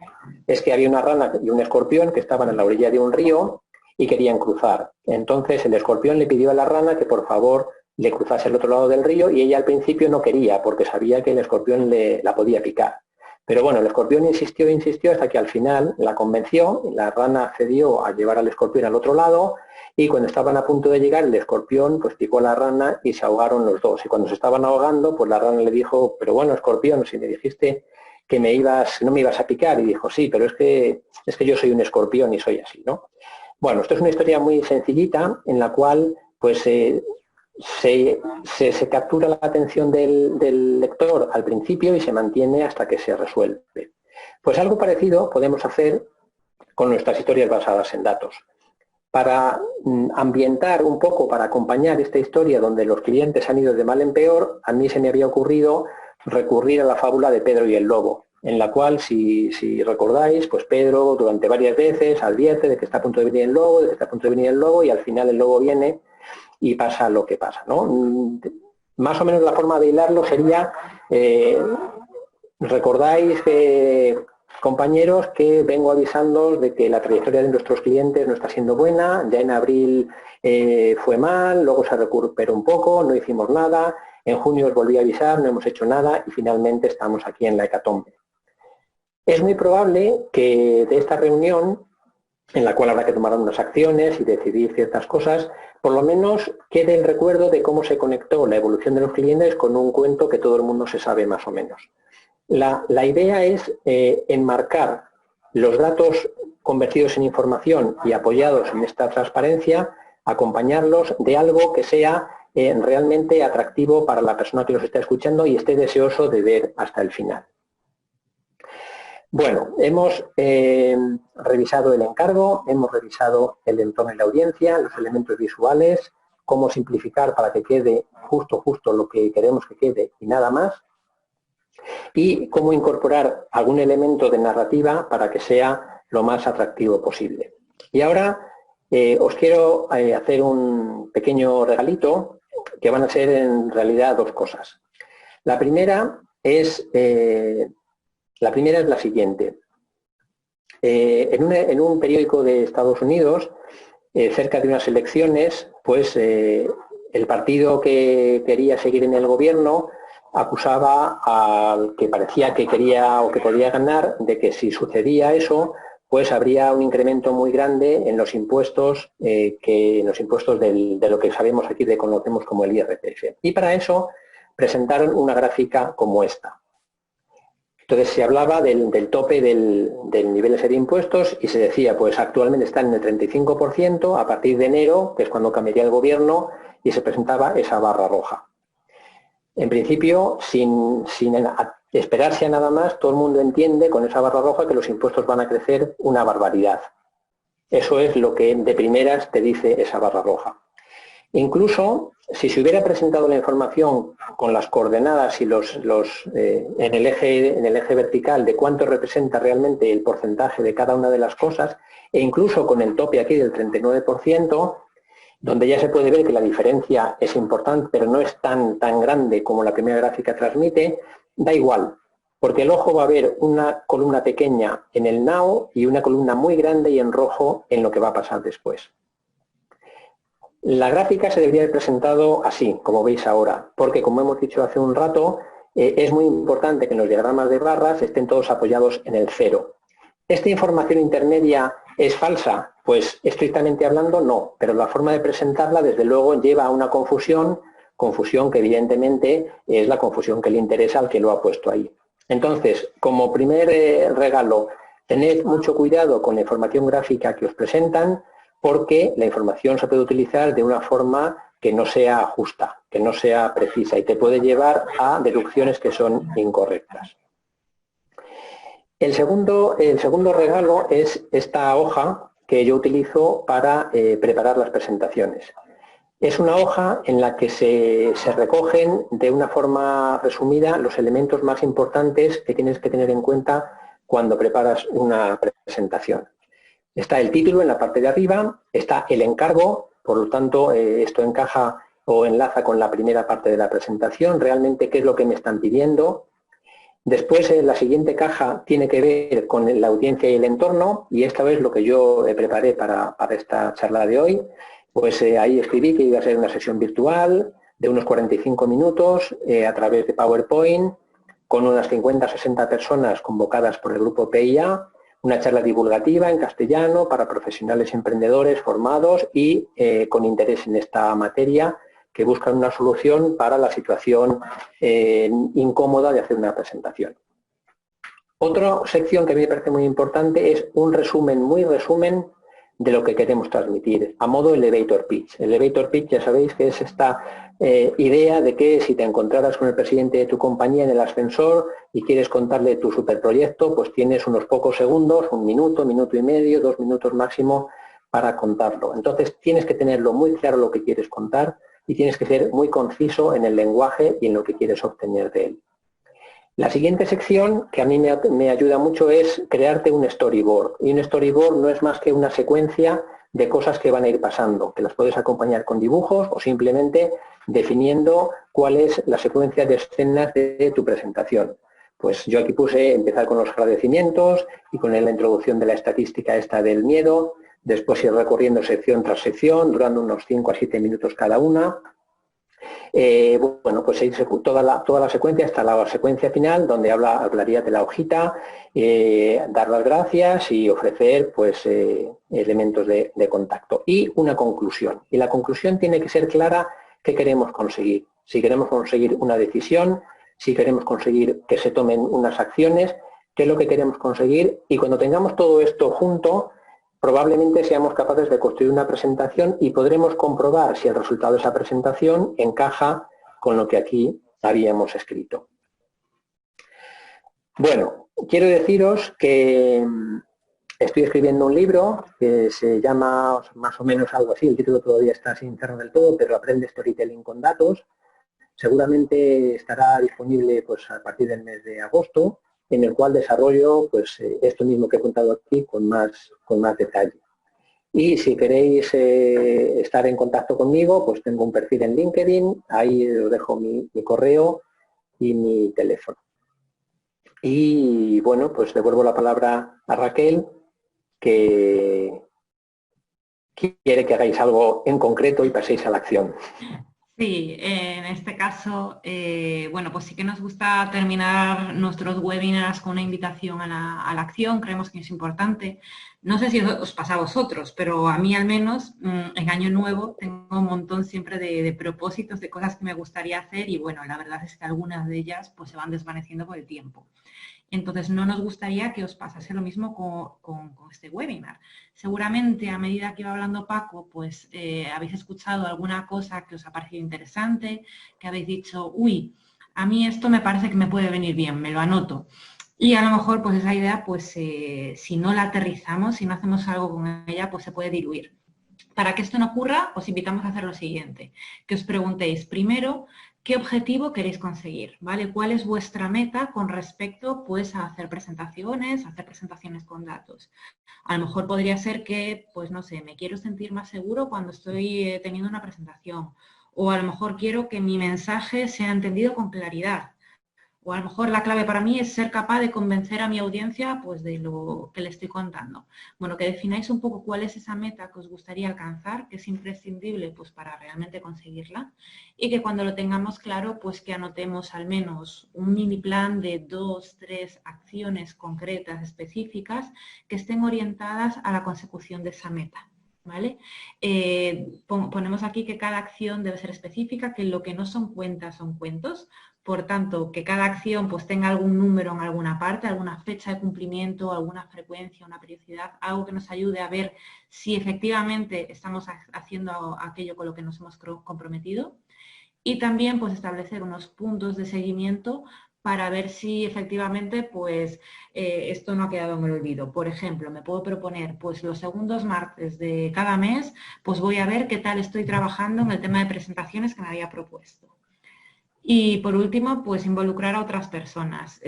es que había una rana y un escorpión que estaban a la orilla de un río y querían cruzar. Entonces el escorpión le pidió a la rana que por favor le cruzase al otro lado del río y ella al principio no quería porque sabía que el escorpión la podía picar. Pero bueno, el escorpión insistió e insistió hasta que al final la convenció, la rana accedió a llevar al escorpión al otro lado y cuando estaban a punto de llegar el escorpión pues picó a la rana y se ahogaron los dos. Y cuando se estaban ahogando pues la rana le dijo, pero bueno escorpión, si me dijiste que no me ibas a picar, y dijo, sí, pero es que yo soy un escorpión y soy así, ¿no? Bueno, esto es una historia muy sencillita en la cual pues se captura la atención del lector al principio y se mantiene hasta que se resuelve. Pues algo parecido podemos hacer con nuestras historias basadas en datos. Para ambientar un poco, para acompañar esta historia donde los clientes han ido de mal en peor, a mí se me había ocurrido recurrir a la fábula de Pedro y el lobo, en la cual, si recordáis, pues Pedro durante varias veces advierte de que está a punto de venir el lobo, de que está a punto de venir el lobo, y al final el lobo viene y pasa lo que pasa, ¿no? Más o menos la forma de hilarlo sería, recordáis que, compañeros, que vengo avisándoos de que la trayectoria de nuestros clientes no está siendo buena, ya en abril fue mal, luego se recuperó un poco, no hicimos nada, en junio os volví a avisar, no hemos hecho nada y finalmente estamos aquí en la hecatombe. Es muy probable que de esta reunión, en la cual habrá que tomar unas acciones y decidir ciertas cosas, por lo menos quede el recuerdo de cómo se conectó la evolución de los clientes con un cuento que todo el mundo se sabe más o menos. La idea es enmarcar los datos convertidos en información y apoyados en esta transparencia, acompañarlos de algo que sea realmente atractivo para la persona que los está escuchando y esté deseoso de ver hasta el final. Bueno, hemos revisado el encargo, hemos revisado el entorno y la audiencia, los elementos visuales, cómo simplificar para que quede justo lo que queremos que quede y nada más, y cómo incorporar algún elemento de narrativa para que sea lo más atractivo posible. Y ahora os quiero hacer un pequeño regalito que van a ser en realidad dos cosas. La primera es la siguiente. En un periódico de Estados Unidos, cerca de unas elecciones, pues el partido que quería seguir en el gobierno acusaba al que parecía que quería o que podía ganar de que si sucedía eso, pues habría un incremento muy grande en los impuestos, de lo que sabemos aquí, conocemos como el IRPF. Y para eso presentaron una gráfica como esta. Entonces se hablaba del tope del nivel ese de impuestos y se decía, pues actualmente están en el 35%, a partir de enero, que es cuando cambiaría el gobierno, y se presentaba esa barra roja. En principio, sin esperarse a nada más, todo el mundo entiende con esa barra roja que los impuestos van a crecer una barbaridad. Eso es lo que de primeras te dice esa barra roja. Incluso, si se hubiera presentado la información con las coordenadas y en el eje vertical de cuánto representa realmente el porcentaje de cada una de las cosas, e incluso con el tope aquí del 39%, donde ya se puede ver que la diferencia es importante, pero no es tan grande como la primera gráfica transmite, da igual, porque el ojo va a ver una columna pequeña en el now y una columna muy grande y en rojo en lo que va a pasar después. La gráfica se debería haber presentado así, como veis ahora, porque como hemos dicho hace un rato, es muy importante que los diagramas de barras estén todos apoyados en el cero. ¿Esta información intermedia es falsa? Pues estrictamente hablando no, pero la forma de presentarla desde luego lleva a una confusión que evidentemente es la confusión que le interesa al que lo ha puesto ahí. Entonces, como primer regalo, tened mucho cuidado con la información gráfica que os presentan, porque la información se puede utilizar de una forma que no sea justa, que no sea precisa y te puede llevar a deducciones que son incorrectas. El segundo regalo es esta hoja que yo utilizo para preparar las presentaciones. Es una hoja en la que se recogen de una forma resumida los elementos más importantes que tienes que tener en cuenta cuando preparas una presentación. Está el título en la parte de arriba, está el encargo, por lo tanto esto encaja o enlaza con la primera parte de la presentación, realmente qué es lo que me están pidiendo. Después la siguiente caja tiene que ver con la audiencia y el entorno y esta vez lo que yo preparé para esta charla de hoy, pues ahí escribí que iba a ser una sesión virtual de unos 45 minutos a través de PowerPoint con unas 50-60 personas convocadas por el grupo PIA, una charla divulgativa en castellano para profesionales y emprendedores formados y con interés en esta materia que buscan una solución para la situación incómoda de hacer una presentación. Otra sección que a mí me parece muy importante es un resumen, muy resumen, de lo que queremos transmitir, a modo elevator pitch. El elevator pitch ya sabéis que es esta idea de que si te encontraras con el presidente de tu compañía en el ascensor y quieres contarle tu superproyecto, pues tienes unos pocos segundos, un minuto, minuto y medio, 2 minutos máximo, para contarlo. Entonces tienes que tenerlo muy claro lo que quieres contar y tienes que ser muy conciso en el lenguaje y en lo que quieres obtener de él. La siguiente sección, que a mí me ayuda mucho, es crearte un storyboard. Y un storyboard no es más que una secuencia de cosas que van a ir pasando, que las puedes acompañar con dibujos o simplemente definiendo cuál es la secuencia de escenas de tu presentación. Pues yo aquí puse empezar con los agradecimientos y con la introducción de la estadística esta del miedo, después ir recorriendo sección tras sección, durando unos 5 a 7 minutos cada una. Bueno, pues toda la secuencia hasta la secuencia final, donde hablaría de la hojita, dar las gracias y ofrecer pues, elementos de contacto. Y una conclusión. Y la conclusión tiene que ser clara qué queremos conseguir. Si queremos conseguir una decisión, si queremos conseguir que se tomen unas acciones, qué es lo que queremos conseguir. Y cuando tengamos todo esto junto, probablemente seamos capaces de construir una presentación y podremos comprobar si el resultado de esa presentación encaja con lo que aquí habíamos escrito. Bueno, quiero deciros que estoy escribiendo un libro que se llama más o menos algo así, el título todavía está sin cerrar del todo, pero Aprende Storytelling con Datos. Seguramente estará disponible pues, a partir del mes de agosto, en el cual desarrollo pues, esto mismo que he contado aquí con más detalle. Y si queréis estar en contacto conmigo, pues tengo un perfil en LinkedIn, ahí os dejo mi correo y mi teléfono. Y bueno, pues devuelvo la palabra a Raquel, que quiere que hagáis algo en concreto y paséis a la acción. Sí, en este caso, bueno, pues sí que nos gusta terminar nuestros webinars con una invitación a la acción, creemos que es importante. No sé si os pasa a vosotros, pero a mí al menos en Año Nuevo tengo un montón siempre de propósitos, de cosas que me gustaría hacer y bueno, la verdad es que algunas de ellas pues se van desvaneciendo por el tiempo. Entonces, no nos gustaría que os pasase lo mismo con este webinar. Seguramente, a medida que iba hablando Paco, pues habéis escuchado alguna cosa que os ha parecido interesante, que habéis dicho, uy, a mí esto me parece que me puede venir bien, me lo anoto. Y a lo mejor, pues esa idea, pues si no la aterrizamos, si no hacemos algo con ella, pues se puede diluir. Para que esto no ocurra, os invitamos a hacer lo siguiente, que os preguntéis primero qué objetivo queréis conseguir, ¿vale? ¿Cuál es vuestra meta con respecto pues, a hacer presentaciones con datos? A lo mejor podría ser que, pues no sé, me quiero sentir más seguro cuando estoy teniendo una presentación o a lo mejor quiero que mi mensaje sea entendido con claridad. O a lo mejor la clave para mí es ser capaz de convencer a mi audiencia pues, de lo que le estoy contando. Bueno, que defináis un poco cuál es esa meta que os gustaría alcanzar, que es imprescindible pues, para realmente conseguirla y que cuando lo tengamos claro, pues que anotemos al menos un mini plan de 2, 3 acciones concretas, específicas, que estén orientadas a la consecución de esa meta. ¿Vale? Ponemos aquí que cada acción debe ser específica, que lo que no son cuentas son cuentos. Por tanto, que cada acción pues, tenga algún número en alguna parte, alguna fecha de cumplimiento, alguna frecuencia, una periodicidad, algo que nos ayude a ver si efectivamente estamos haciendo aquello con lo que nos hemos comprometido. Y también pues, establecer unos puntos de seguimiento para ver si efectivamente pues, esto no ha quedado en el olvido. Por ejemplo, me puedo proponer pues, los segundos martes de cada mes, pues voy a ver qué tal estoy trabajando en el tema de presentaciones que me había propuesto. Y por último, pues involucrar a otras personas,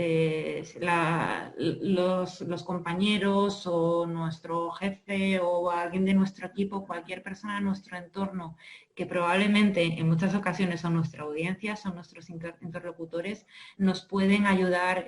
los compañeros o nuestro jefe o alguien de nuestro equipo, cualquier persona de nuestro entorno que probablemente en muchas ocasiones son nuestra audiencia, son nuestros interlocutores, nos pueden ayudar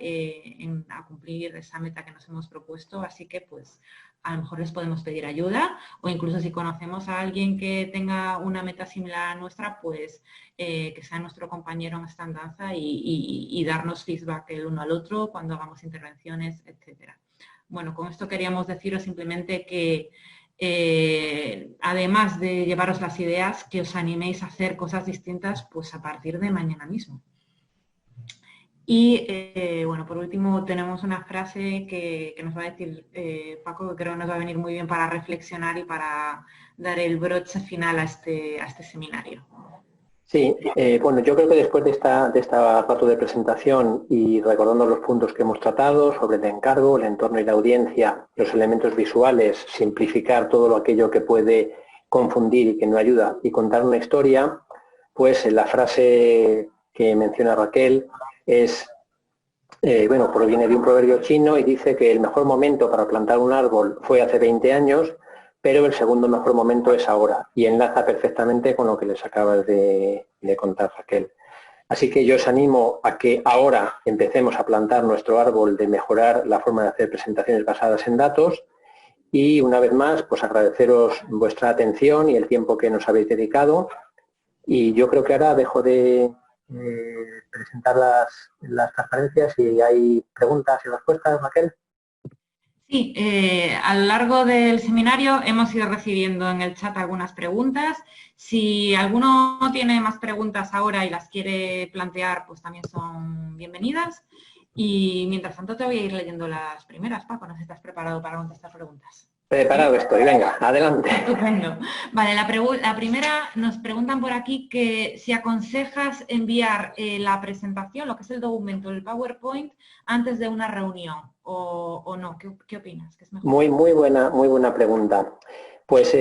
a cumplir esa meta que nos hemos propuesto. Así que pues a lo mejor les podemos pedir ayuda o incluso si conocemos a alguien que tenga una meta similar a nuestra, pues que sea nuestro compañero en esta andanza y darnos feedback el uno al otro cuando hagamos intervenciones, etcétera. Bueno, con esto queríamos deciros simplemente que además de llevaros las ideas, que os animéis a hacer cosas distintas pues a partir de mañana mismo. Y bueno, por último tenemos una frase que nos va a decir Paco, que creo que nos va a venir muy bien para reflexionar y para dar el broche final a este seminario. Sí, bueno, yo creo que después de esta rato de presentación y recordando los puntos que hemos tratado sobre el encargo, el entorno y la audiencia, los elementos visuales, simplificar todo aquello que puede confundir y que no ayuda y contar una historia, pues la frase que menciona Raquel es, bueno, proviene de un proverbio chino y dice que el mejor momento para plantar un árbol fue hace 20 años, pero el segundo mejor momento es ahora, y enlaza perfectamente con lo que les acabas de contar, Raquel. Así que yo os animo a que ahora empecemos a plantar nuestro árbol de mejorar la forma de hacer presentaciones basadas en datos, y una vez más, pues agradeceros vuestra atención y el tiempo que nos habéis dedicado, y yo creo que ahora dejo de presentar las transparencias y hay preguntas y respuestas, Raquel. Sí, a lo largo del seminario hemos ido recibiendo en el chat algunas preguntas. Si alguno tiene más preguntas ahora y las quiere plantear, pues también son bienvenidas. Y mientras tanto te voy a ir leyendo las primeras, Paco, no sé si estás preparado para contestar preguntas. Preparado estoy, venga, adelante. Estupendo. Vale, la primera nos preguntan por aquí que si aconsejas enviar la presentación, lo que es el documento, el PowerPoint, antes de una reunión o no. ¿Qué opinas? ¿Qué es mejor? Muy buena pregunta. Pues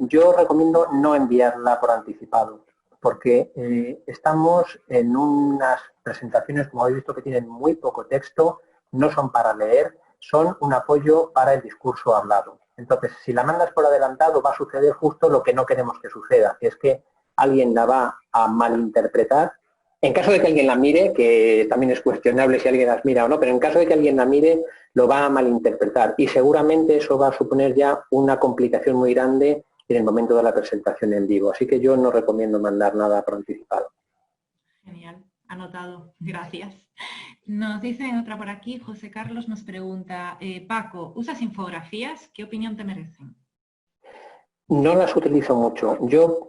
yo recomiendo no enviarla por anticipado, porque estamos en unas presentaciones, como habéis visto, que tienen muy poco texto, no son para leer, son un apoyo para el discurso hablado. Entonces, si la mandas por adelantado, va a suceder justo lo que no queremos que suceda, que es que alguien la va a malinterpretar. En caso de que alguien la mire, que también es cuestionable si alguien las mira o no, pero en caso de que alguien la mire, lo va a malinterpretar y seguramente eso va a suponer ya una complicación muy grande en el momento de la presentación en vivo. Así que yo no recomiendo mandar nada por anticipado. Genial, anotado, gracias. Nos dicen otra por aquí, José Carlos nos pregunta, Paco, ¿usas infografías? ¿Qué opinión te merecen? No las utilizo mucho. Yo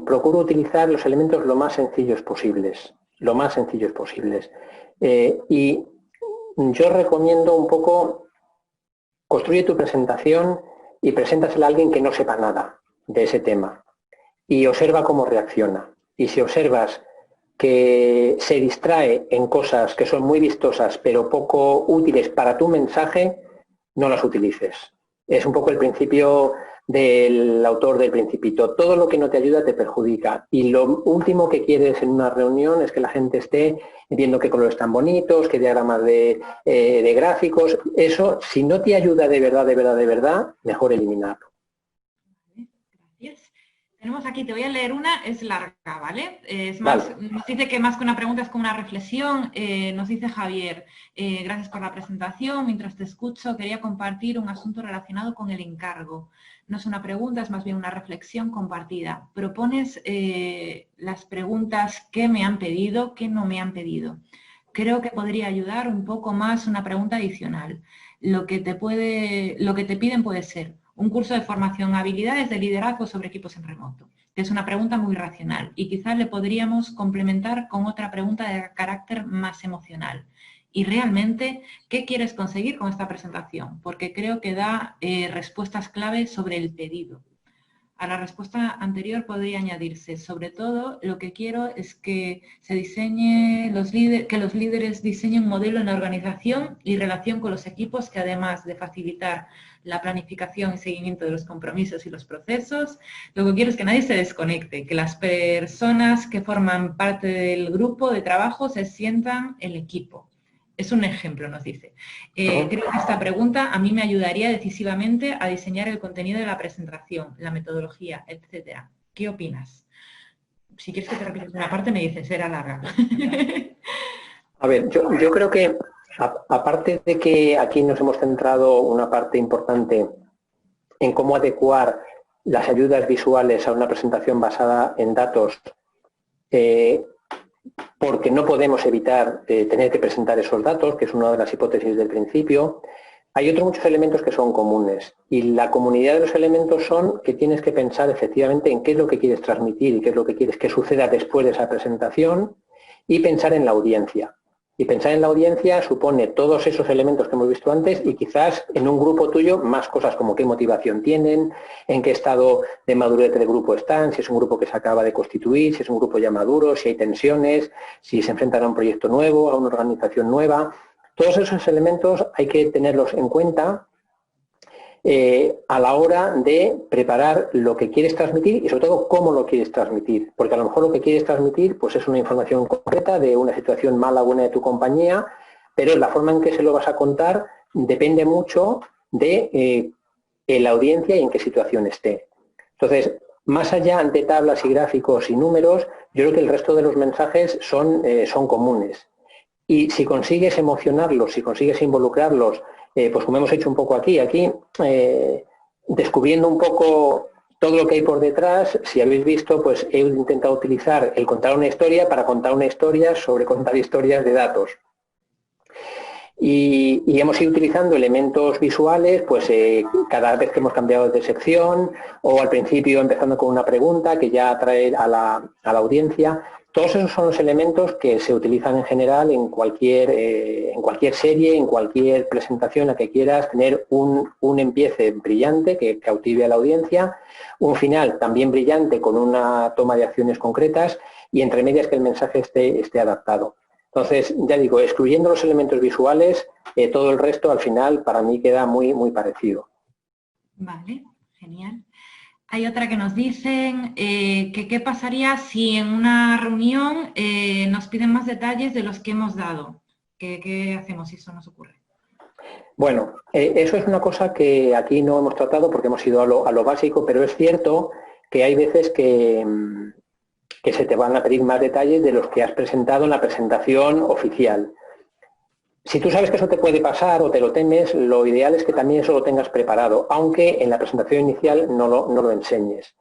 procuro utilizar los elementos lo más sencillos posibles. Lo más sencillos posibles. Y yo recomiendo un poco, construye tu presentación y preséntasela a alguien que no sepa nada de ese tema. Y observa cómo reacciona. Y si observas que se distrae en cosas que son muy vistosas pero poco útiles para tu mensaje, no las utilices. Es un poco el principio del autor del Principito. Todo lo que no te ayuda te perjudica. Y lo último que quieres en una reunión es que la gente esté viendo qué colores tan bonitos, qué diagramas de gráficos. Eso, si no te ayuda de verdad, mejor eliminarlo. Gracias. Tenemos aquí, te voy a leer una, es larga, ¿vale? Es más, vale. Nos dice que más que una pregunta es como una reflexión. Nos dice Javier, gracias por la presentación. Mientras te escucho, quería compartir un asunto relacionado con el encargo. No es una pregunta, es más bien una reflexión compartida. Propones las preguntas que me han pedido, que no me han pedido. Creo que podría ayudar un poco más una pregunta adicional. Lo que te piden puede ser un curso de formación, habilidades de liderazgo sobre equipos en remoto, que es una pregunta muy racional y quizás le podríamos complementar con otra pregunta de carácter más emocional. Y realmente, ¿qué quieres conseguir con esta presentación? Porque creo que da respuestas clave sobre el pedido. A la respuesta anterior podría añadirse, sobre todo, lo que quiero es que se diseñe que los líderes diseñen un modelo en la organización y relación con los equipos que, además de facilitar la planificación y seguimiento de los compromisos y los procesos, lo que quiero es que nadie se desconecte, que las personas que forman parte del grupo de trabajo se sientan el equipo. Es un ejemplo, nos dice. Creo que esta pregunta a mí me ayudaría decisivamente a diseñar el contenido de la presentación, la metodología, etcétera. ¿Qué opinas? Si quieres que te repitas una parte, me dices, era larga. A ver, yo creo que, aparte de que aquí nos hemos centrado una parte importante en cómo adecuar las ayudas visuales a una presentación basada en datos, porque no podemos evitar tener que presentar esos datos, que es una de las hipótesis del principio. Hay otros muchos elementos que son comunes y la comunidad de los elementos son que tienes que pensar efectivamente en qué es lo que quieres transmitir y qué es lo que quieres que suceda después de esa presentación y pensar en la audiencia. Y pensar en la audiencia supone todos esos elementos que hemos visto antes y quizás en un grupo tuyo más cosas como qué motivación tienen, en qué estado de madurez del grupo están, si es un grupo que se acaba de constituir, si es un grupo ya maduro, si hay tensiones, si se enfrentan a un proyecto nuevo, a una organización nueva. Todos esos elementos hay que tenerlos en cuenta a la hora de preparar lo que quieres transmitir y sobre todo cómo lo quieres transmitir, porque a lo mejor lo que quieres transmitir pues es una información concreta de una situación mala o buena de tu compañía, pero la forma en que se lo vas a contar depende mucho de la audiencia y en qué situación esté. Entonces, más allá de tablas y gráficos y números, yo creo que el resto de los mensajes son comunes. Y si consigues emocionarlos, si consigues involucrarlos, pues como hemos hecho un poco aquí, descubriendo un poco todo lo que hay por detrás, si habéis visto, pues he intentado utilizar el contar una historia para contar una historia sobre contar historias de datos. Y hemos ido utilizando elementos visuales, pues cada vez que hemos cambiado de sección o al principio empezando con una pregunta que ya atrae a la audiencia. Todos esos son los elementos que se utilizan en general en cualquier serie, en cualquier presentación a que quieras tener un empiece brillante que cautive a la audiencia, un final también brillante con una toma de acciones concretas y entre medias que el mensaje esté adaptado. Entonces, ya digo, excluyendo los elementos visuales, todo el resto al final para mí queda muy, muy parecido. Vale, genial. Hay otra que nos dicen que qué pasaría si en una reunión nos piden más detalles de los que hemos dado. ¿Qué hacemos si eso nos ocurre? Bueno, eso es una cosa que aquí no hemos tratado porque hemos ido a lo básico, pero es cierto que hay veces que se te van a pedir más detalles de los que has presentado en la presentación oficial. Si tú sabes que eso te puede pasar o te lo temes, lo ideal es que también eso lo tengas preparado, aunque en la presentación inicial no lo enseñes.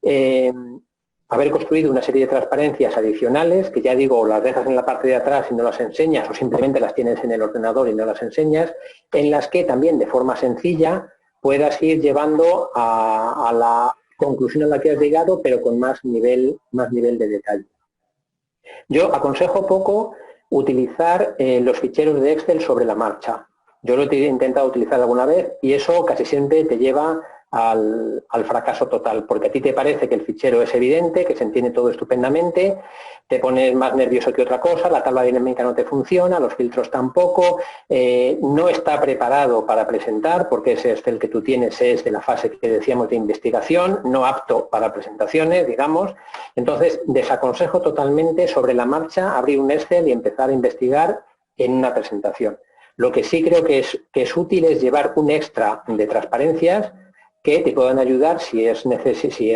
Haber construido una serie de transparencias adicionales, que ya digo, las dejas en la parte de atrás y no las enseñas, o simplemente las tienes en el ordenador y no las enseñas, en las que también de forma sencilla puedas ir llevando a la conclusión a la que has llegado, pero con más nivel de detalle. Yo aconsejo poco utilizar los ficheros de Excel sobre la marcha. Yo lo he intentado utilizar alguna vez y eso casi siempre te lleva al fracaso total, porque a ti te parece que el fichero es evidente, que se entiende todo estupendamente, te pones más nervioso que otra cosa, la tabla dinámica no te funciona, los filtros tampoco, no está preparado para presentar, porque ese Excel que tú tienes es de la fase que decíamos de investigación, no apto para presentaciones, digamos. Entonces, desaconsejo totalmente sobre la marcha abrir un Excel y empezar a investigar en una presentación. Lo que sí creo que es útil es llevar un extra de transparencias que te puedan ayudar, si es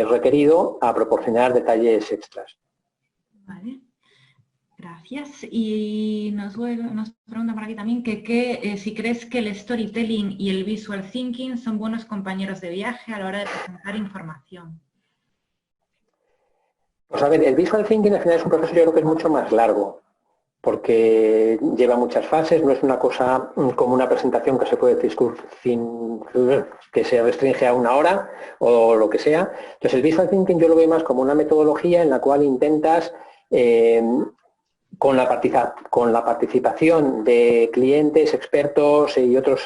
requerido, a proporcionar detalles extras. Vale, gracias. Y nos preguntan por aquí también que si crees que el storytelling y el visual thinking son buenos compañeros de viaje a la hora de presentar información. Pues a ver, el visual thinking al final es un proceso, yo creo que es mucho más largo, porque lleva muchas fases, no es una cosa como una presentación que se puede decir que se restringe a una hora o lo que sea. Entonces el Visual Thinking yo lo veo más como una metodología en la cual intentas, con la participación de clientes, expertos y otras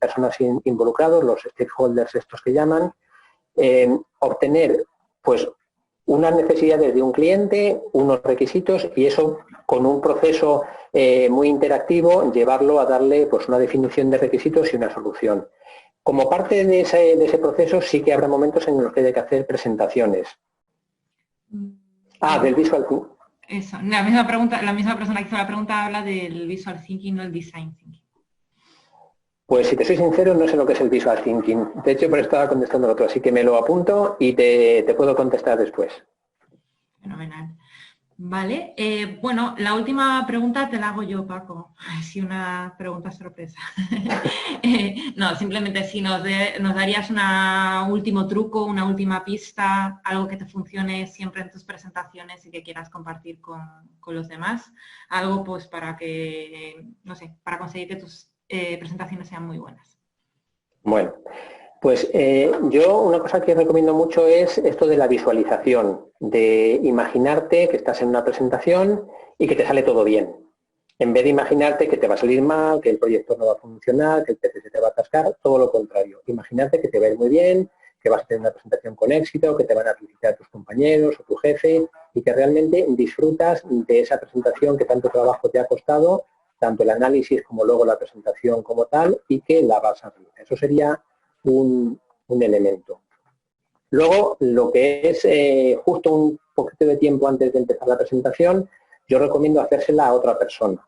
personas involucrados, los stakeholders estos que llaman, obtener pues unas necesidades de un cliente, unos requisitos y eso con un proceso muy interactivo llevarlo a darle pues una definición de requisitos y una solución. Como parte de ese proceso sí que habrá momentos en los que hay que hacer presentaciones. Del Visual Thinking. Eso, la misma persona que hizo la pregunta habla del Visual Thinking, no el Design Thinking. Pues si te soy sincero, no sé lo que es el Visual Thinking. De hecho, por eso estaba contestando lo otro, así que me lo apunto y te puedo contestar después. Fenomenal. Vale, bueno, la última pregunta te la hago yo, Paco. Así una pregunta sorpresa. No, simplemente si nos darías un último truco, una última pista, algo que te funcione siempre en tus presentaciones y que quieras compartir con los demás. Algo pues para que, no sé, para conseguir que tus presentaciones sean muy buenas. Bueno, pues yo una cosa que recomiendo mucho es esto de la visualización, de imaginarte que estás en una presentación y que te sale todo bien. En vez de imaginarte que te va a salir mal, que el proyecto no va a funcionar, que el PC se te va a atascar, todo lo contrario. Imaginarte que te va a ir muy bien, que vas a tener una presentación con éxito, que te van a felicitar tus compañeros o tu jefe y que realmente disfrutas de esa presentación que tanto trabajo te ha costado, tanto el análisis como luego la presentación como tal, y que la vas a hacer. Eso sería un elemento. Luego, lo que es justo un poquito de tiempo antes de empezar la presentación, yo recomiendo hacérsela a otra persona.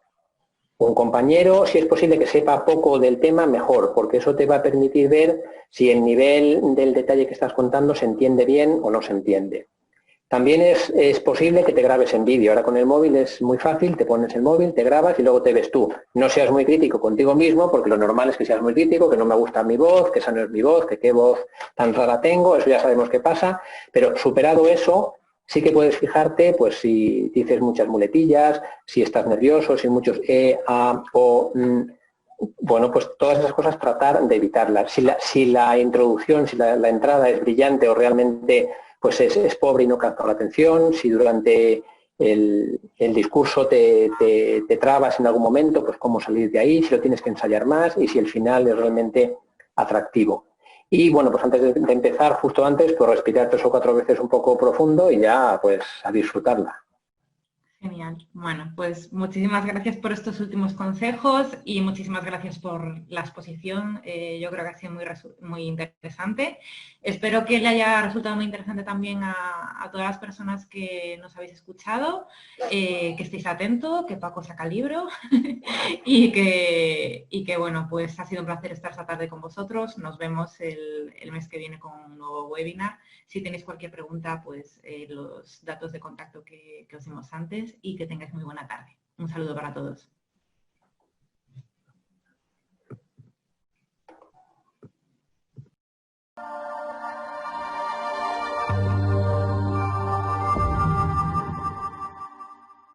Un compañero, si es posible que sepa poco del tema, mejor, porque eso te va a permitir ver si el nivel del detalle que estás contando se entiende bien o no se entiende. También es posible que te grabes en vídeo. Ahora con el móvil es muy fácil, te pones el móvil, te grabas y luego te ves tú. No seas muy crítico contigo mismo, porque lo normal es que seas muy crítico, que no me gusta mi voz, que esa no es mi voz, que qué voz tan rara tengo, eso ya sabemos qué pasa. Pero superado eso, sí que puedes fijarte, pues si dices muchas muletillas, si estás nervioso, si muchos a, o... bueno, pues todas esas cosas tratar de evitarlas. Si la introducción, si la entrada es brillante o realmente pues es pobre y no capta la atención, si durante el discurso te trabas en algún momento, pues cómo salir de ahí, si lo tienes que ensayar más y si el final es realmente atractivo. Y bueno, pues antes de empezar, justo antes, pues respirar 3 o 4 veces un poco profundo y ya pues a disfrutarla. Genial. Bueno, pues muchísimas gracias por estos últimos consejos y muchísimas gracias por la exposición. Yo creo que ha sido muy interesante. Espero que le haya resultado muy interesante también a todas las personas que nos habéis escuchado, que estéis atentos, que Paco saca el libro y que, bueno, pues ha sido un placer estar esta tarde con vosotros. Nos vemos el mes que viene con un nuevo webinar. Si tenéis cualquier pregunta, pues los datos de contacto que os dimos antes y que tengáis muy buena tarde. Un saludo para todos.